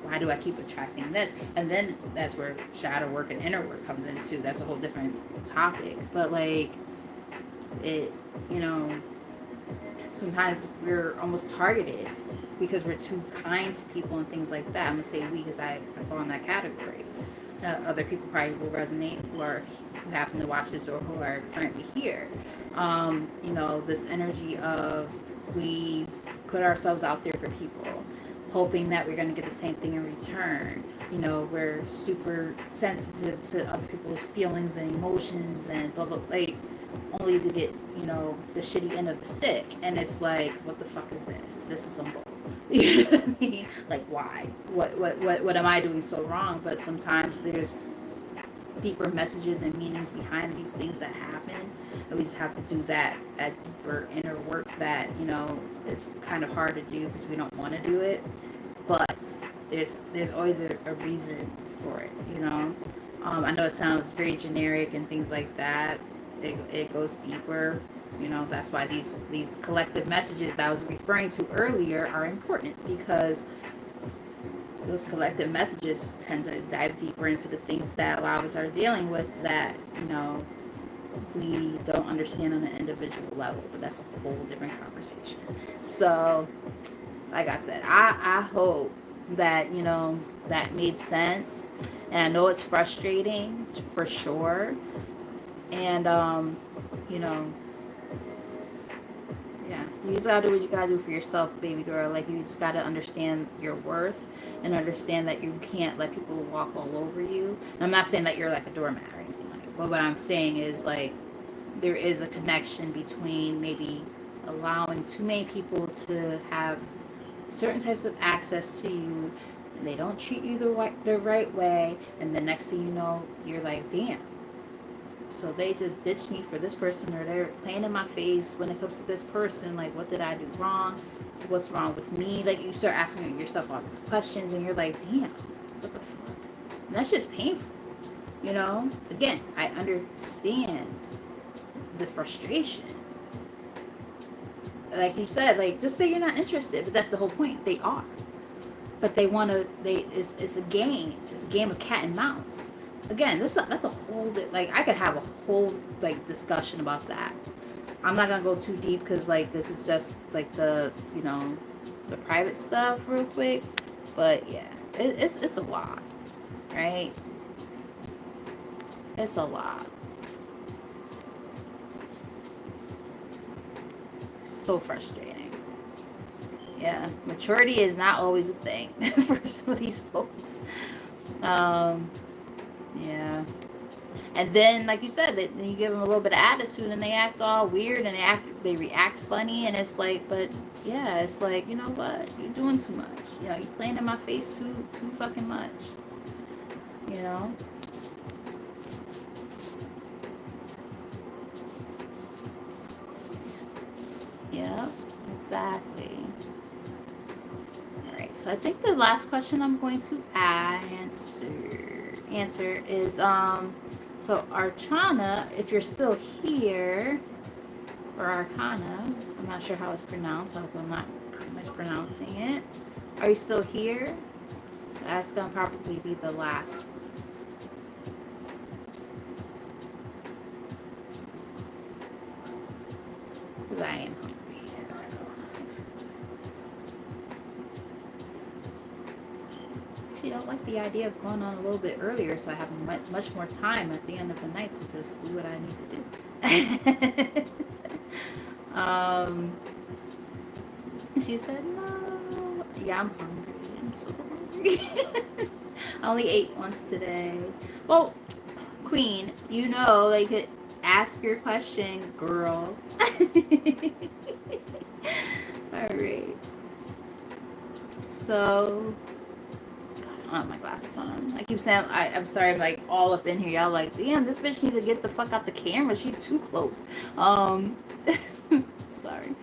why do I keep attracting this? And then that's where shadow work and inner work comes into. That's a whole different topic. But like it, you know, sometimes we're almost targeted because we're too kind to people and things like that. I'm gonna say we, because I fall in that category. Other people probably will resonate who happen to watch this or who are currently here. You know, this energy of we put ourselves out there for people, hoping that we're going to get the same thing in return. You know, we're super sensitive to other people's feelings and emotions and blah, blah, like, only to get, you know, the shitty end of the stick. And it's like, what the fuck is this? This is some bull. You know what I mean? Like, why? What am I doing so wrong? But sometimes there's deeper messages and meanings behind these things that happen. And we just have to do that deeper inner work that, you know, is kind of hard to do because we don't want to do it. But there's always a reason for it, you know. I know it sounds very generic and things like that. It goes deeper, you know. That's why these collective messages that I was referring to earlier are important, because those collective messages tend to dive deeper into the things that a lot of us are dealing with that, you know, we don't understand on an individual level. But that's a whole different conversation. So like I said, I hope that, you know, that made sense. And I know it's frustrating for sure. And, you know, yeah, you just gotta do what you gotta do for yourself, baby girl. Like, you just gotta understand your worth and understand that you can't let people walk all over you. And I'm not saying that you're like a doormat or anything like that. But what I'm saying is, like, there is a connection between maybe allowing too many people to have certain types of access to you, and they don't treat you the right way, and the next thing you know, you're like, damn, so they just ditched me for this person, or they're playing in my face when it comes to this person. Like, what did I do wrong? What's wrong with me? Like, you start asking yourself all these questions, and you're like, damn, what the fuck? And that's just painful, you know. Again, I understand the frustration. Like you said, like, just say you're not interested, but that's the whole point. They are. but they want to. It's a game. It's a game of cat and mouse. Again, that's a whole like I could have a whole like discussion about that. I'm not gonna go too deep because like this is just like the the private stuff real quick. But yeah, it's a lot, right? It's a lot. So frustrating. Yeah, maturity is not always a thing for some of these folks. Um, yeah. And then, like you said, that you give them a little bit of attitude, and they act all weird, and they react funny, and it's like, but yeah, it's like, you know what, you're doing too much. You're playing in my face too fucking much. You know. Yeah. Exactly. All right. So I think the last question I'm going to answer is so Archana, if you're still here, or Arcana, I'm not sure how it's pronounced. I hope I'm not mispronouncing it. Are you still here? That's gonna probably be the last. Because I am hungry. Yes, I know. Actually, I don't like the idea of going on a little bit earlier, so I have much more time at the end of the night to just do what I need to do. um, she said no. Yeah, I'm hungry. I'm so hungry. I only ate once today. Well, Queen, like, ask your question, girl. All right. So, God, I don't have my glasses on. I keep saying, I'm sorry, I'm like all up in here. Y'all like, damn, this bitch need to get the fuck out the camera. She too close. Sorry.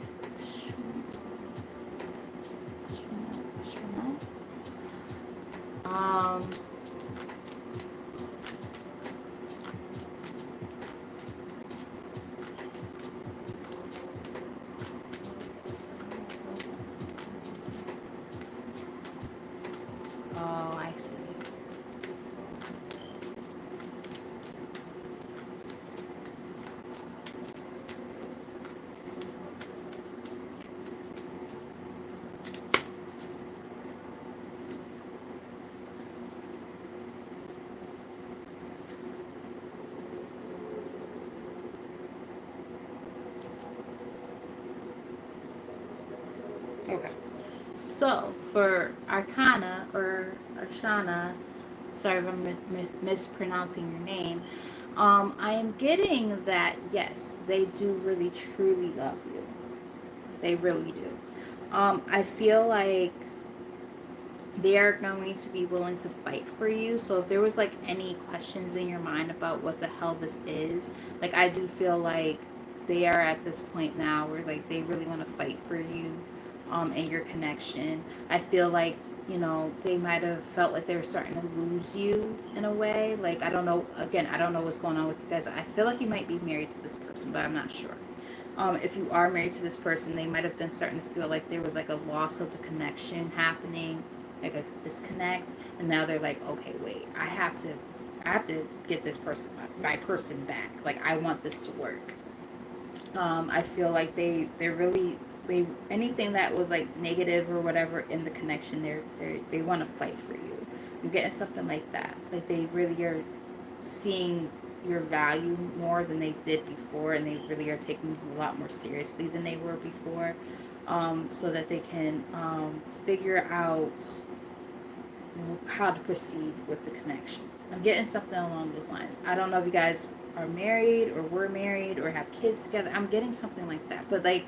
Um, oh, I see. Okay. So for Arcana or Arshana, sorry if I'm mispronouncing your name. I am getting that yes, they do really truly love you. They really do. I feel like they are going to be willing to fight for you. So if there was like any questions in your mind about what the hell this is, like I do feel like they are at this point now where like they really want to fight for you and your connection. I feel like they might have felt like they were starting to lose you in a way. Like I don't know, again, I don't know what's going on with you guys. I feel like you might be married to this person, but I'm not sure. If you are married to this person, they might have been starting to feel like there was like a loss of the connection happening, like a disconnect, and now they're like, okay, wait, I have to get this person, my person back. Like I want this to work. I feel like they're really, anything that was like negative or whatever in the connection, they want to fight for you. I'm getting something like that. Like they really are seeing your value more than they did before, and they really are taking you a lot more seriously than they were before, so that they can figure out how to proceed with the connection. I'm getting something along those lines. I don't know if you guys are married or were married or have kids together. I'm getting something like that, but like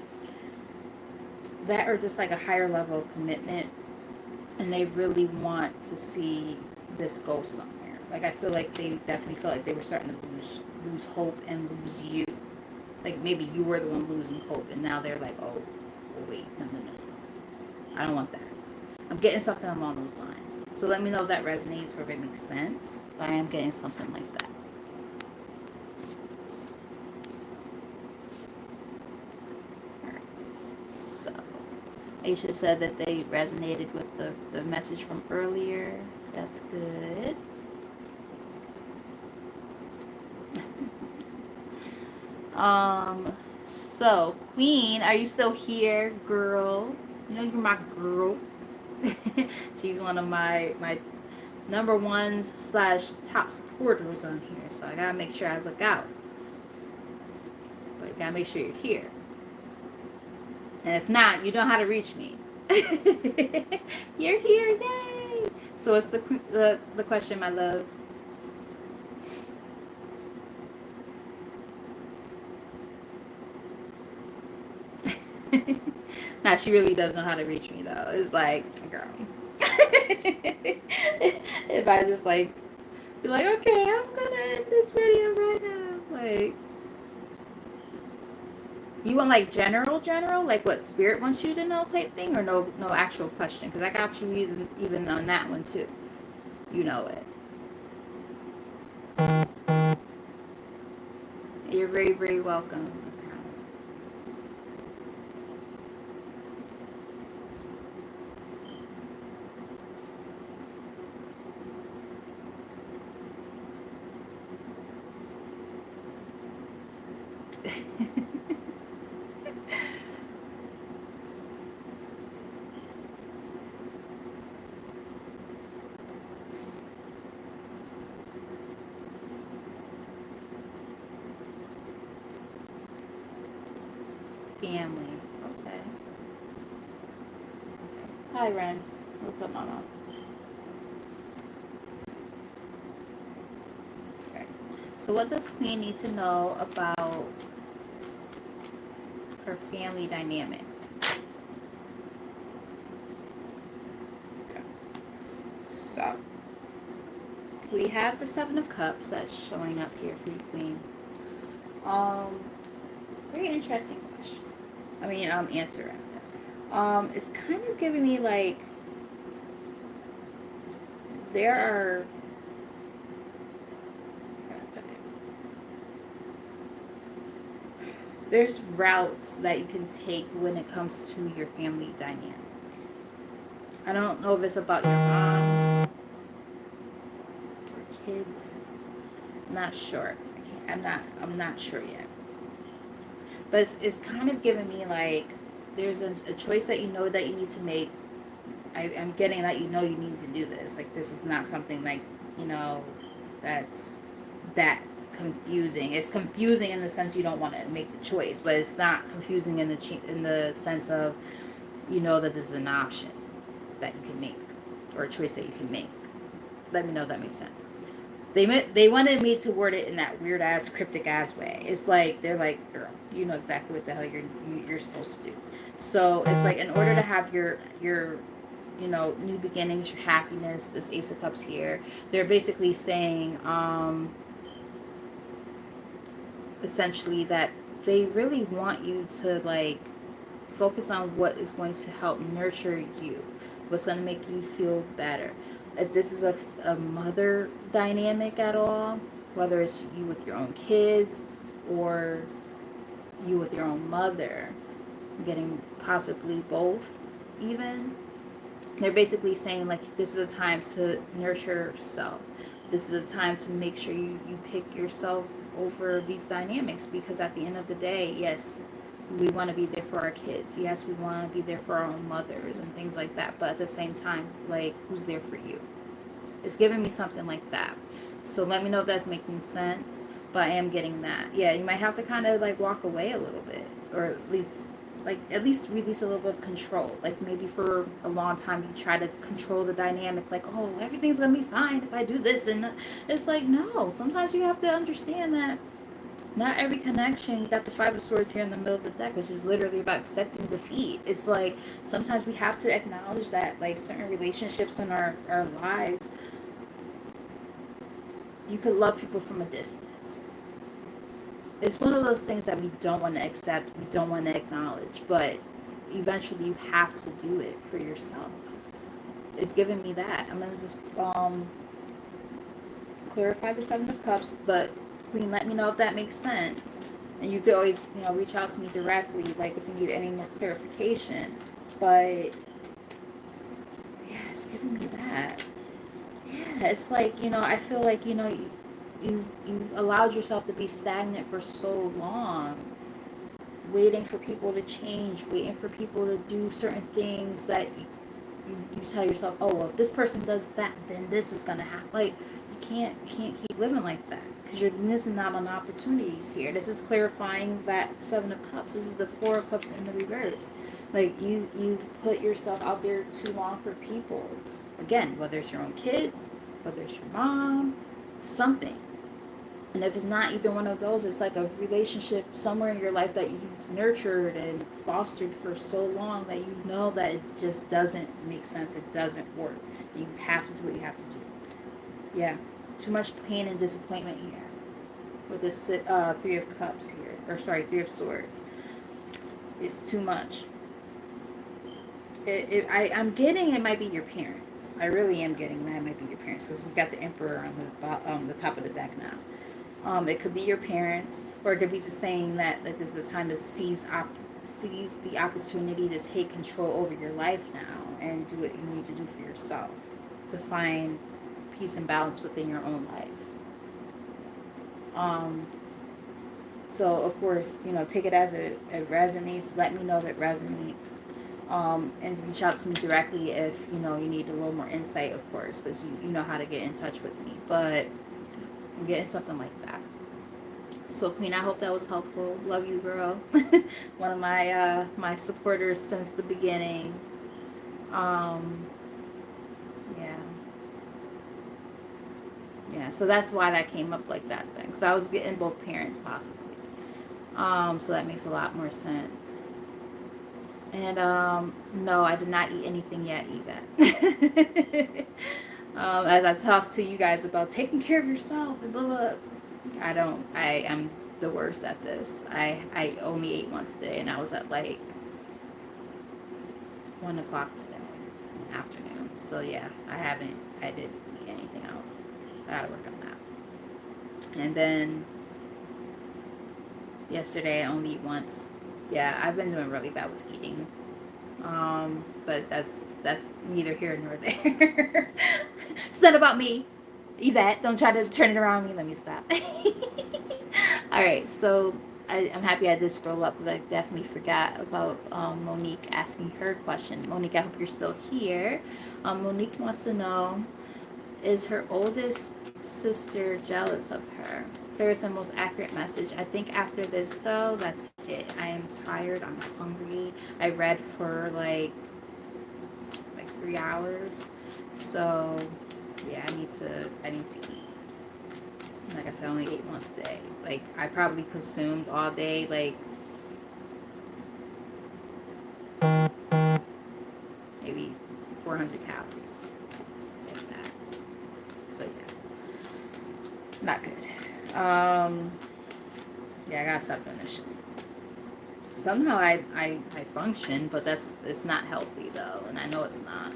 that, or just like a higher level of commitment, and they really want to see this go somewhere. Like I feel like they definitely felt like they were starting to lose hope and lose you. Like maybe you were the one losing hope, and now they're like, oh wait, no. I don't want that. I'm getting something along those lines. So let me know if that resonates or if it makes sense. But I am getting something like that. Alright. So Aisha said that they resonated with the message from earlier. That's good. So Queen, are you still here, girl? You know you're my girl. She's one of my number ones slash top supporters on here, so I gotta make sure I look out. But you gotta make sure you're here. And if not, you know how to reach me. You're here, yay! So what's the question, my love? Nah, she really does know how to reach me though. It's like, girl. If I just like be like, okay, I'm gonna end this video right now. Like, you want like general, like what spirit wants you to know type thing, or no actual question? Because I got you even on that one too. You know it. You're very, very welcome. Family. Okay. Hi, Ren. What's up, Mama? Okay. So, what does Queen need to know about her family dynamic? Okay. So, we have the Seven of Cups that's showing up here for you, Queen. Very interesting question. I mean, answer. It's kind of giving me like there are there's routes that you can take when it comes to your family dynamic. I don't know if it's about your mom or kids. I'm not sure. I'm not sure yet. But it's kind of giving me like there's a choice that you know that you need to make. I'm getting that you know you need to do this. Like this is not something like, you know, that's that confusing. It's confusing in the sense you don't want to make the choice, but it's not confusing in the sense of you know that this is an option that you can make or a choice that you can make. Let me know if that makes sense. They wanted me to word it in that weird ass cryptic ass way. It's like they're like, girl, you know exactly what the hell you're supposed to do. So it's like in order to have your you know new beginnings, your happiness, this Ace of Cups here, they're basically saying essentially that they really want you to like focus on what is going to help nurture you, what's going to make you feel better. If this is a mother dynamic at all, whether it's you with your own kids or you with your own mother, getting possibly both even, they're basically saying like this is a time to nurture yourself. This is a time to make sure you pick yourself over these dynamics, because at the end of the day, yes, we want to be there for our kids. Yes, we want to be there for our own mothers and things like that. But at the same time, like, who's there for you? It's giving me something like that. So let me know if that's making sense. But I am getting that. Yeah, you might have to kind of like walk away a little bit, or at least release a little bit of control. Like maybe for a long time you try to control the dynamic, like, oh, everything's gonna be fine if I do this, and it's like, no. Sometimes you have to understand that not every connection. You got the Five of Swords here in the middle of the deck, which is literally about accepting defeat. It's like sometimes we have to acknowledge that like certain relationships in our lives, you could love people from a distance. It's one of those things that we don't want to accept, we don't want to acknowledge, but eventually you have to do it for yourself. It's giving me that. I'm going to just clarify the Seven of Cups, but Queen, let me know if that makes sense. And you could always, you know, reach out to me directly, like if you need any more clarification. But yeah, it's giving me that. Yeah, it's like, I feel like, you've allowed yourself to be stagnant for so long, waiting for people to change, waiting for people to do certain things that you tell yourself, oh, well, if this person does that, then this is gonna happen. Like, you can't keep living like that, because you're missing out on opportunities here. This is clarifying that Seven of Cups. This is the Four of Cups in the reverse. Like, you've put yourself out there too long for people. Again, whether it's your own kids, whether it's your mom, something. And if it's not either one of those, it's like a relationship somewhere in your life that you've nurtured and fostered for so long that you know that it just doesn't make sense. It doesn't work. You have to do what you have to do. Yeah. Too much pain and disappointment here with this Three of Cups here. Or sorry, Three of Swords. It's too much. I'm getting it might be your parents. I really am getting that it might be your parents, because we've got the Emperor on the top of the deck now. It could be your parents, or it could be just saying that this is a time to seize the opportunity to take control over your life now and do what you need to do for yourself to find peace and balance within your own life. So of course, take it as it resonates. Let me know if it resonates. And reach out to me directly if you need a little more insight, of course, because you know how to get in touch with me. But I'm getting something like that. So Queen, I hope that was helpful. Love you, girl. One of my supporters since the beginning. Yeah, so that's why that came up like that then, because I was getting both parents possibly. So that makes a lot more sense. And no, I did not eat anything yet, Yvette. As I talked to you guys about taking care of yourself and blah blah. I am the worst at this. I only ate once today, and I was at like 1 o'clock today in the afternoon. So yeah, I didn't eat anything else. I gotta work on that. And then yesterday I only ate once. Yeah, I've been doing really bad with eating. But that's neither here nor there. It's not about me. Yvette, don't try to turn it around me. Let me stop. All right, so I'm happy I did scroll up, because I definitely forgot about Monique asking her question. Monique, I hope you're still here. Monique wants to know, is her oldest sister jealous of her? Clearest and most accurate message. I think after this, though, that's it. I am tired. I'm hungry. I read for like 3 hours. So yeah, I need to eat. Like I said, I only ate once a day. Like, I probably consumed all day like maybe 400 calories, like that. So yeah, not good. Yeah, I gotta stop doing this shit. Somehow I function, but it's not healthy though, and I know it's not.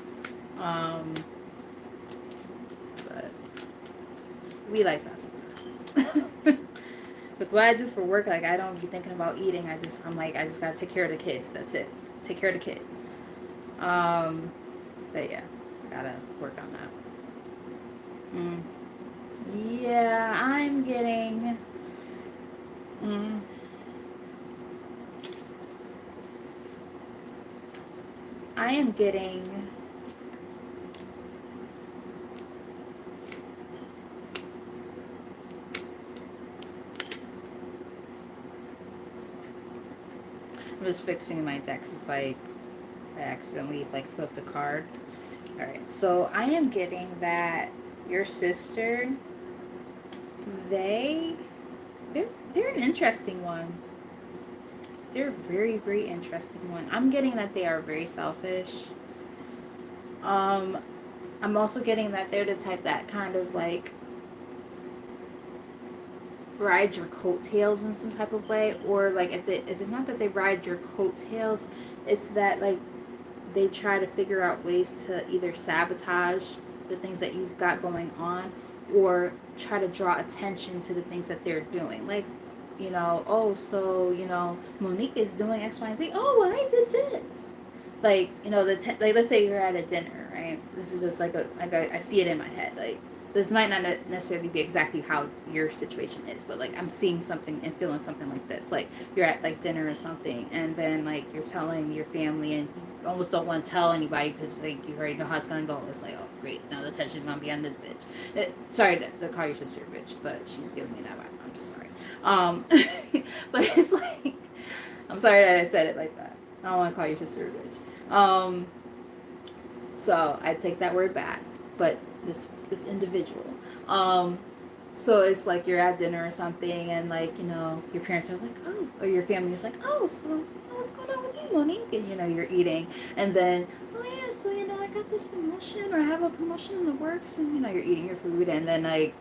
But we like that sometimes. With what I do for work, like, I don't be thinking about eating. I just gotta take care of the kids. That's it. Take care of the kids. But yeah, gotta work on that. Yeah, I'm getting. I am getting. I'm just fixing my deck. It's like I accidentally flipped a card. All right, so I am getting that your sister. They're an interesting one. They're a very, very interesting one. I'm getting that they are very selfish. I'm also getting that they're the type that kind of ride your coattails in some type of way, or if it's not that they ride your coattails, it's that they try to figure out ways to either sabotage the things that you've got going on, or try to draw attention to the things that they're doing. Oh, so Monique is doing X, Y, and Z. Oh, well, I did this. like, you know, like, let's say you're at a dinner, right? This is just like I see it in my head. Like, this might not necessarily be exactly how your situation is, but like I'm seeing something and feeling something like this. Like, you're at like dinner or something, and then like you're telling your family, and you almost don't want to tell anybody because like you already know how it's gonna go. It's like, oh great, now the attention's gonna be on this bitch. Sorry to call your sister a bitch, but she's giving me that vibe. I'm just sorry. But it's like, I'm sorry that I said it like that. I don't want to call your sister a bitch. So I take that word back. But this individual. Um, so it's like you're at dinner or something, and like, you know, your parents are like, oh, or your family is like, oh, so what's going on with you, Monique? And you know, you're eating, and then, oh yeah, so you know, I got this promotion, or I have a promotion in the works, and you know, you're eating your food, and then like,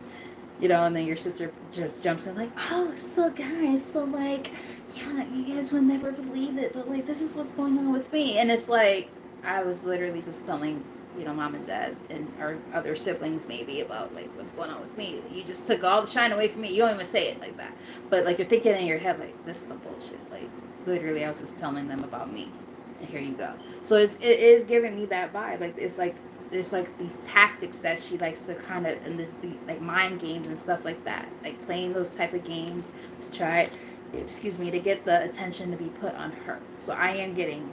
you know, and then your sister just jumps in like, oh, so guys, so like, yeah, you guys would never believe it, but like, this is what's going on with me. And it's like, I was literally just telling, you know, mom and dad and our other siblings maybe about like what's going on with me. You just took all the shine away from me. You don't even say it like that, but like you're thinking in your head like, this is some bullshit. Like, literally, I was just telling them about me, and here you go. So it is giving me that vibe. Like, it's like there's like these tactics that she likes to kind of, and this like mind games and stuff like that, like playing those type of games to try, excuse me, to get the attention to be put on her. So I am getting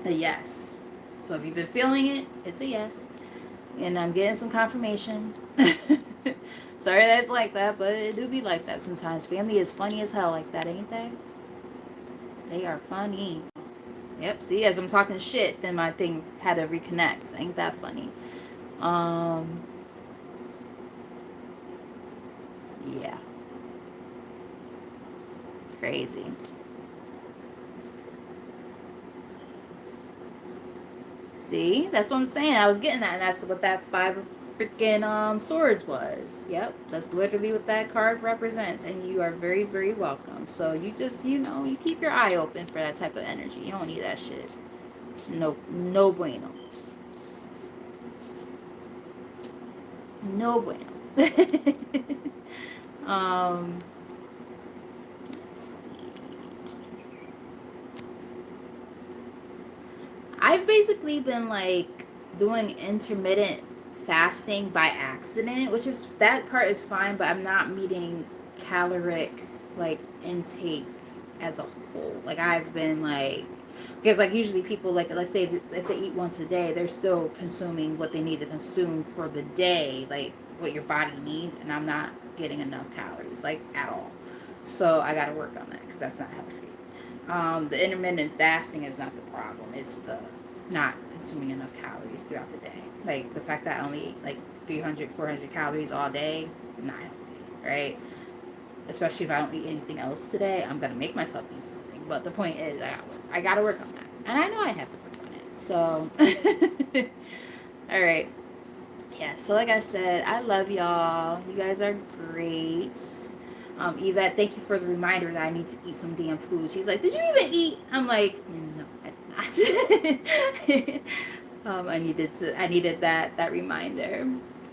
a yes. So if you've been feeling it, it's a yes, and I'm getting some confirmation. Sorry that it's like that, but it do be like that sometimes. Family is funny as hell like that, ain't they? They are funny. Yep. See, as I'm talking shit, then my thing had to reconnect. Ain't that funny? Um, yeah, crazy. See, that's what I'm saying. I was getting that, and that's what that five of freaking swords was. Yep, that's literally what that card represents, and you are very, very welcome. So you just, you know, you keep your eye open for that type of energy. You don't need that shit. No, no bueno. No bueno. um, let's see. I've basically been like doing intermittent fasting by accident, which is, that part is fine, but I'm not meeting caloric like intake as a whole. Like, I've been like, because like usually people, like, let's say if they eat once a day, they're still consuming what they need to consume for the day, like what your body needs, and I'm not getting enough calories like at all. So I got to work on that because that's not healthy. The intermittent fasting is not the problem. It's the not consuming enough calories throughout the day. Like, the fact that I only eat like 300, 400 calories all day, not healthy, right? Especially if I don't eat anything else today, I'm going to make myself eat something. But the point is, I got to work on that. And I know I have to work on it. So, all right. Yeah, so like I said, I love y'all. You guys are great. Yvette, thank you for the reminder that I need to eat some damn food. She's like, did you even eat? I'm like, no, I did not. I needed that reminder.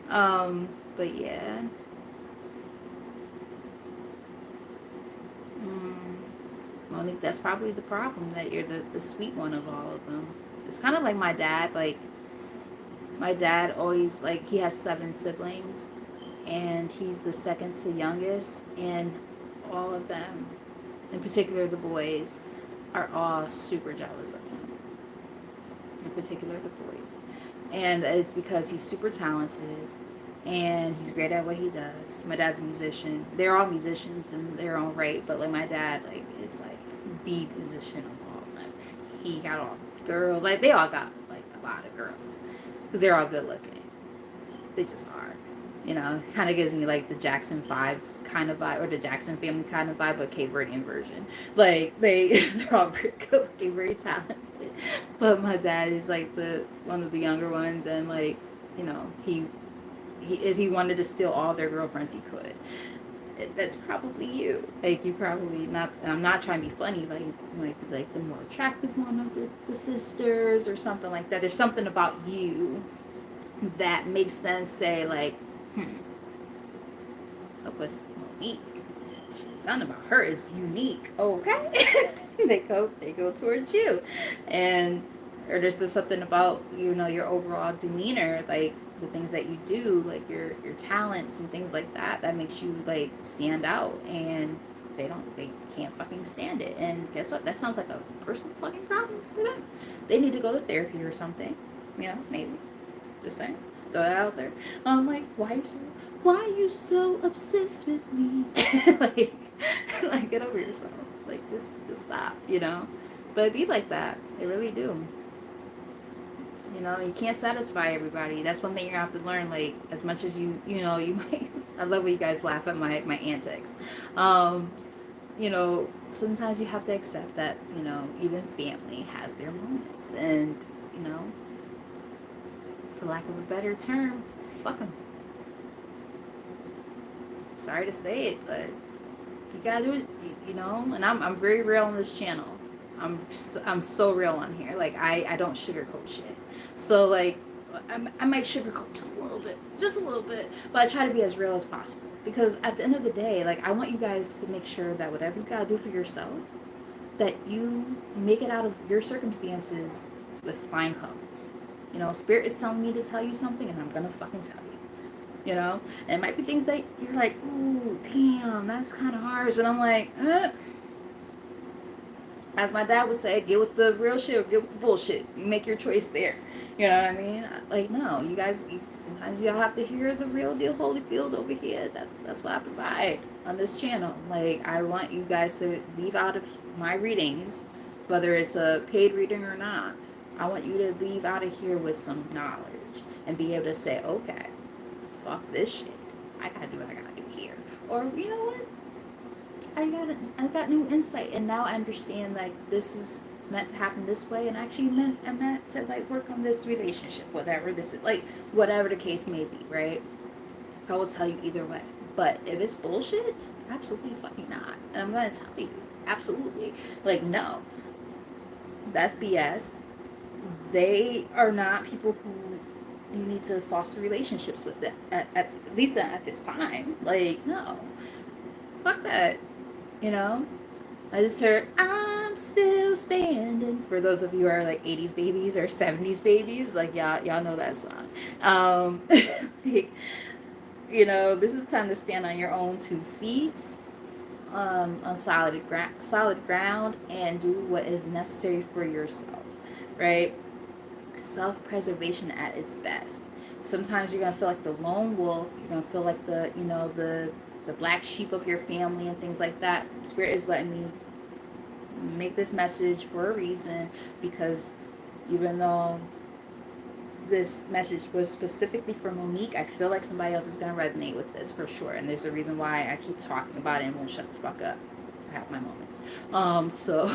But yeah. Mm, Monique, that's probably the problem, that you're the sweet one of all of them. It's kind of like my dad. Like, my dad always, like, he has 7 siblings, and he's the second to youngest, and all of them, in particular the boys, are all super jealous of him, in particular the boys. And it's because he's super talented, and he's great at what he does. My dad's a musician. They're all musicians in their own right, but like my dad, like, is like the musician of all of them. He got all the girls. Like, they all got like a lot of girls because they're all good looking. They just are. You know, kind of gives me like the Jackson 5 kind of vibe, or the Jackson family kind of vibe, but Cape Verdean version. Like, they're all very good looking, very talented. But my dad is like the one of the younger ones, and like, you know, he if he wanted to steal all their girlfriends, he could. That's probably you. Like, you probably not. I'm not trying to be funny. Like, you might be like the more attractive one of the sisters or something like that. There's something about you that makes them say like, what's up with Monique? Something about her is unique. Okay. they go towards you. And or there's just something about, you know, your overall demeanor, like the things that you do, like your talents and things like that, that makes you like stand out, and they can't fucking stand it. And guess what? That sounds like a personal fucking problem for them. They need to go to therapy or something. You know, maybe. Just saying. Throw it out there. I'm like, why are you so obsessed with me? like, like get over yourself. Like just stop, you know. But be like that. They really do. You know, you can't satisfy everybody. That's one thing you're gonna have to learn. Like, as much as you know, you might. I love when you guys laugh at my antics. Um, you know, sometimes you have to accept that, you know, even family has their moments, and you know, for lack of a better term, fuck them. Sorry to say it, but you gotta do it. You know, and I'm very real on this channel. I'm so real on here. Like I don't sugarcoat shit. So like I might sugarcoat just a little bit, but I try to be as real as possible, because at the end of the day, like I want you guys to make sure that whatever you gotta do for yourself, that you make it out of your circumstances with flying colors. You know, spirit is telling me to tell you something, and I'm gonna fucking tell you. You know, and it might be things that you're like, ooh, damn, that's kind of harsh, and I'm like, as my dad would say, get with the real shit or get with the bullshit. You make your choice there. You know what I mean? Like, no, you guys, sometimes y'all have to hear the real deal Holyfield over here. That's what I provide on this channel. Like, I want you guys to leave out of my readings, whether it's a paid reading or not. I want you to leave out of here with some knowledge and be able to say, okay, fuck this shit. I gotta do what I gotta do here. Or, you know what? I got new insight, and now I understand like this is meant to happen this way, and actually meant to like work on this relationship, whatever this is, like whatever the case may be, right? I will tell you either way. But if it's bullshit, absolutely fucking not. And I'm gonna tell you, absolutely. Like, no, that's BS. They are not people who you need to foster relationships with them, at least at this time. Like, no, fuck that. You know, I just heard "I'm still standing." For those of you who are like '80s babies or '70s babies, like y'all know that song. Like, you know, this is time to stand on your own 2 feet, on solid ground, and do what is necessary for yourself. Right? Self-preservation at its best. Sometimes you're gonna feel like the lone wolf. You're gonna feel like the black sheep of your family and things like that. Spirit is letting me make this message for a reason, because even though this message was specifically for Monique, I feel like somebody else is going to resonate with this for sure. And there's a reason why I keep talking about it and won't shut the fuck up. I have my moments. So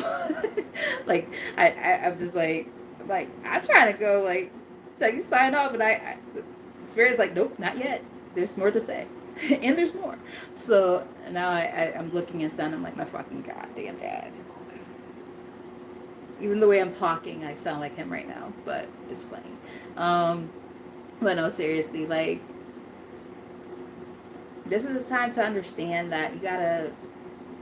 like I'm just like I'm trying to go like you sign off, and I Spirit's like, nope, not yet. There's more to say. And there's more. So now I'm looking and sounding like my fucking goddamn dad. Even the way I'm talking, I sound like him right now, but it's funny. But no, seriously, like, this is a time to understand that you gotta,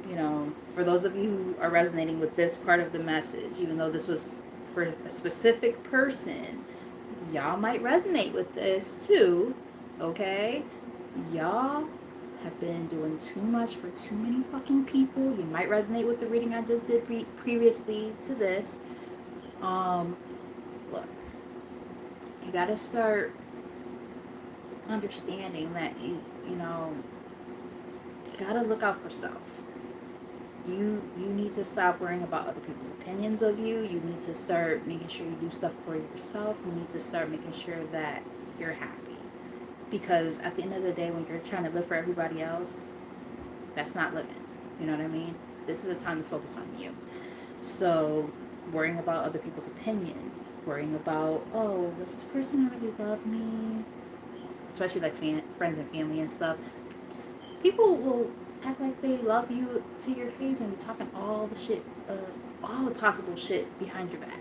you know, for those of you who are resonating with this part of the message, even though this was for a specific person, y'all might resonate with this too, okay? Y'all have been doing too much for too many fucking people. You might resonate with the reading I just did previously to this. Look, you gotta start understanding that you know, you gotta look out for self. You need to stop worrying about other people's opinions of you. You need to start making sure you do stuff for yourself. You need to start making sure that you're happy. Because at the end of the day, when you're trying to live for everybody else, that's not living. You know what I mean? This is a time to focus on you. So worrying about other people's opinions, worrying about, oh, does this person really love me? Especially like friends and family and stuff. People will act like they love you to your face and be talking all the shit, all the possible shit behind your back.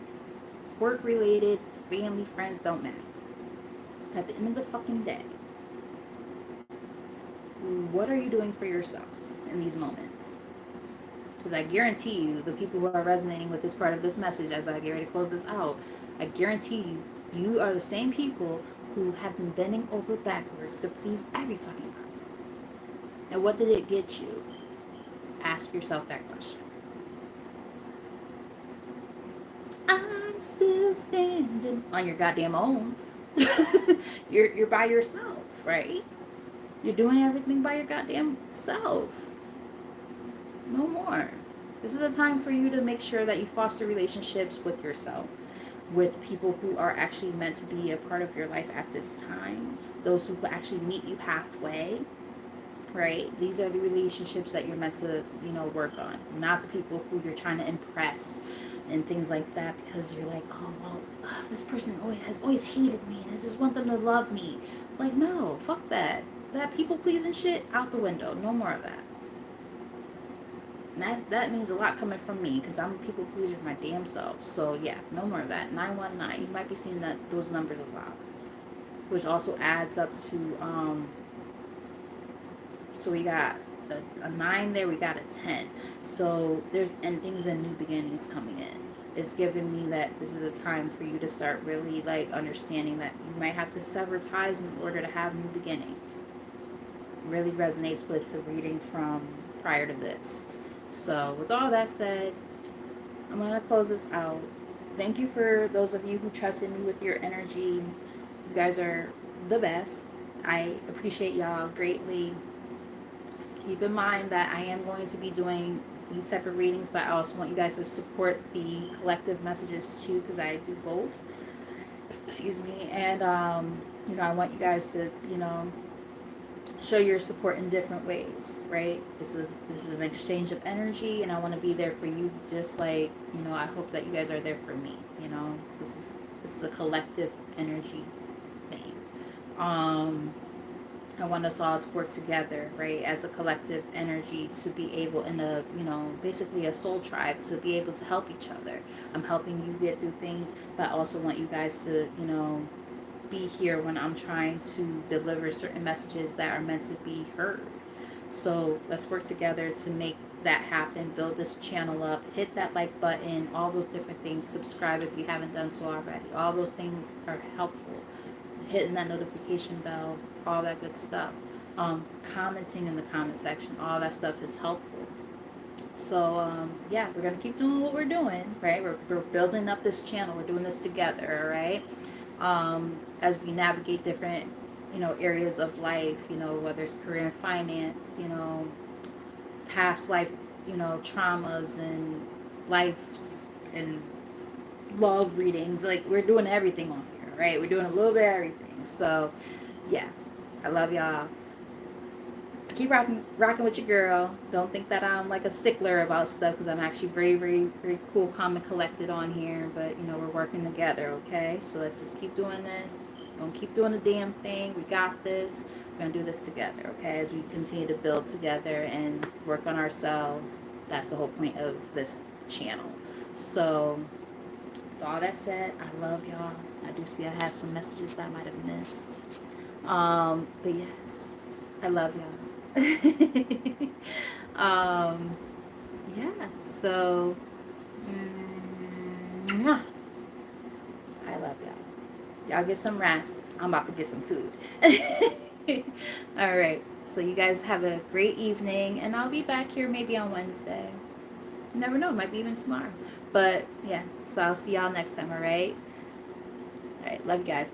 Work related, family, friends, don't matter. At the end of the fucking day, what are you doing for yourself in these moments? Because I guarantee you, the people who are resonating with this part of this message as I get ready to close this out, I guarantee you, you are the same people who have been bending over backwards to please every fucking person. And what did it get you? Ask yourself that question. I'm still standing on your goddamn own. You're by yourself, right? You're doing everything by your goddamn self. No more. This is a time for you to make sure that you foster relationships with yourself, with people who are actually meant to be a part of your life at this time, those who actually meet you halfway, right? These are the relationships that you're meant to, work on, not the people who you're trying to impress and things like that, because you're like, oh, well, this person has always hated me and I just want them to love me. Like, no, fuck that. That people pleasing shit, out the window. No more of that. And that means a lot coming from me, because I'm a people pleaser my damn self. So yeah, no more of that. 919, you might be seeing those numbers a lot, which also adds up to so we got a 9 there, we got a 10. So there's endings and new beginnings coming in. It's giving me that this is a time for you to start really like understanding that you might have to sever ties in order to have new beginnings. Really resonates with the reading from prior to this. So with all that said, I'm going to close this out. Thank you for those of you who trusted me with your energy. You guys are the best. I appreciate y'all greatly. Keep in mind that I am going to be doing these separate readings, but I also want you guys to support the collective messages too, because I do both. Excuse me. And, I want you guys to, show your support in different ways, right? This is an exchange of energy, and I want to be there for you, just like, I hope that you guys are there for me. This is a collective energy thing. I want us all to work together, right, as a collective energy, to be able, in a, basically a soul tribe, to be able to help each other. I'm helping you get through things, but I also want you guys to, be here when I'm trying to deliver certain messages that are meant to be heard. So let's work together to make that happen. Build this channel up. Hit that like button. All those different things. Subscribe if you haven't done so already. All those things are helpful. Hitting that notification bell. All that good stuff. Commenting in the comment section. All that stuff is helpful. So yeah, we're gonna keep doing what we're doing, right? We're building up this channel. We're doing this together, all right? As we navigate different, areas of life, whether it's career and finance, past life, traumas and lives and love readings. Like, we're doing everything on here, right? We're doing a little bit of everything. So yeah, I love y'all. Keep rocking with your girl. Don't think that I'm like a stickler about stuff, because I'm actually very, very, very cool, calm, and collected on here. But we're working together, okay? So let's just keep doing this. Gonna keep doing the damn thing. We got this. We're gonna do this together, okay? As we continue to build together and work on ourselves. That's the whole point of this channel. So with all that said, I love y'all. I do see I have some messages that I might have missed. But yes, I love y'all. Yeah, so I love y'all get some rest. I'm about to get some food. All right, so you guys have a great evening, and I'll be back here maybe on Wednesday. You never know, it might be even tomorrow. But yeah, so I'll see y'all next time. All right, love you guys.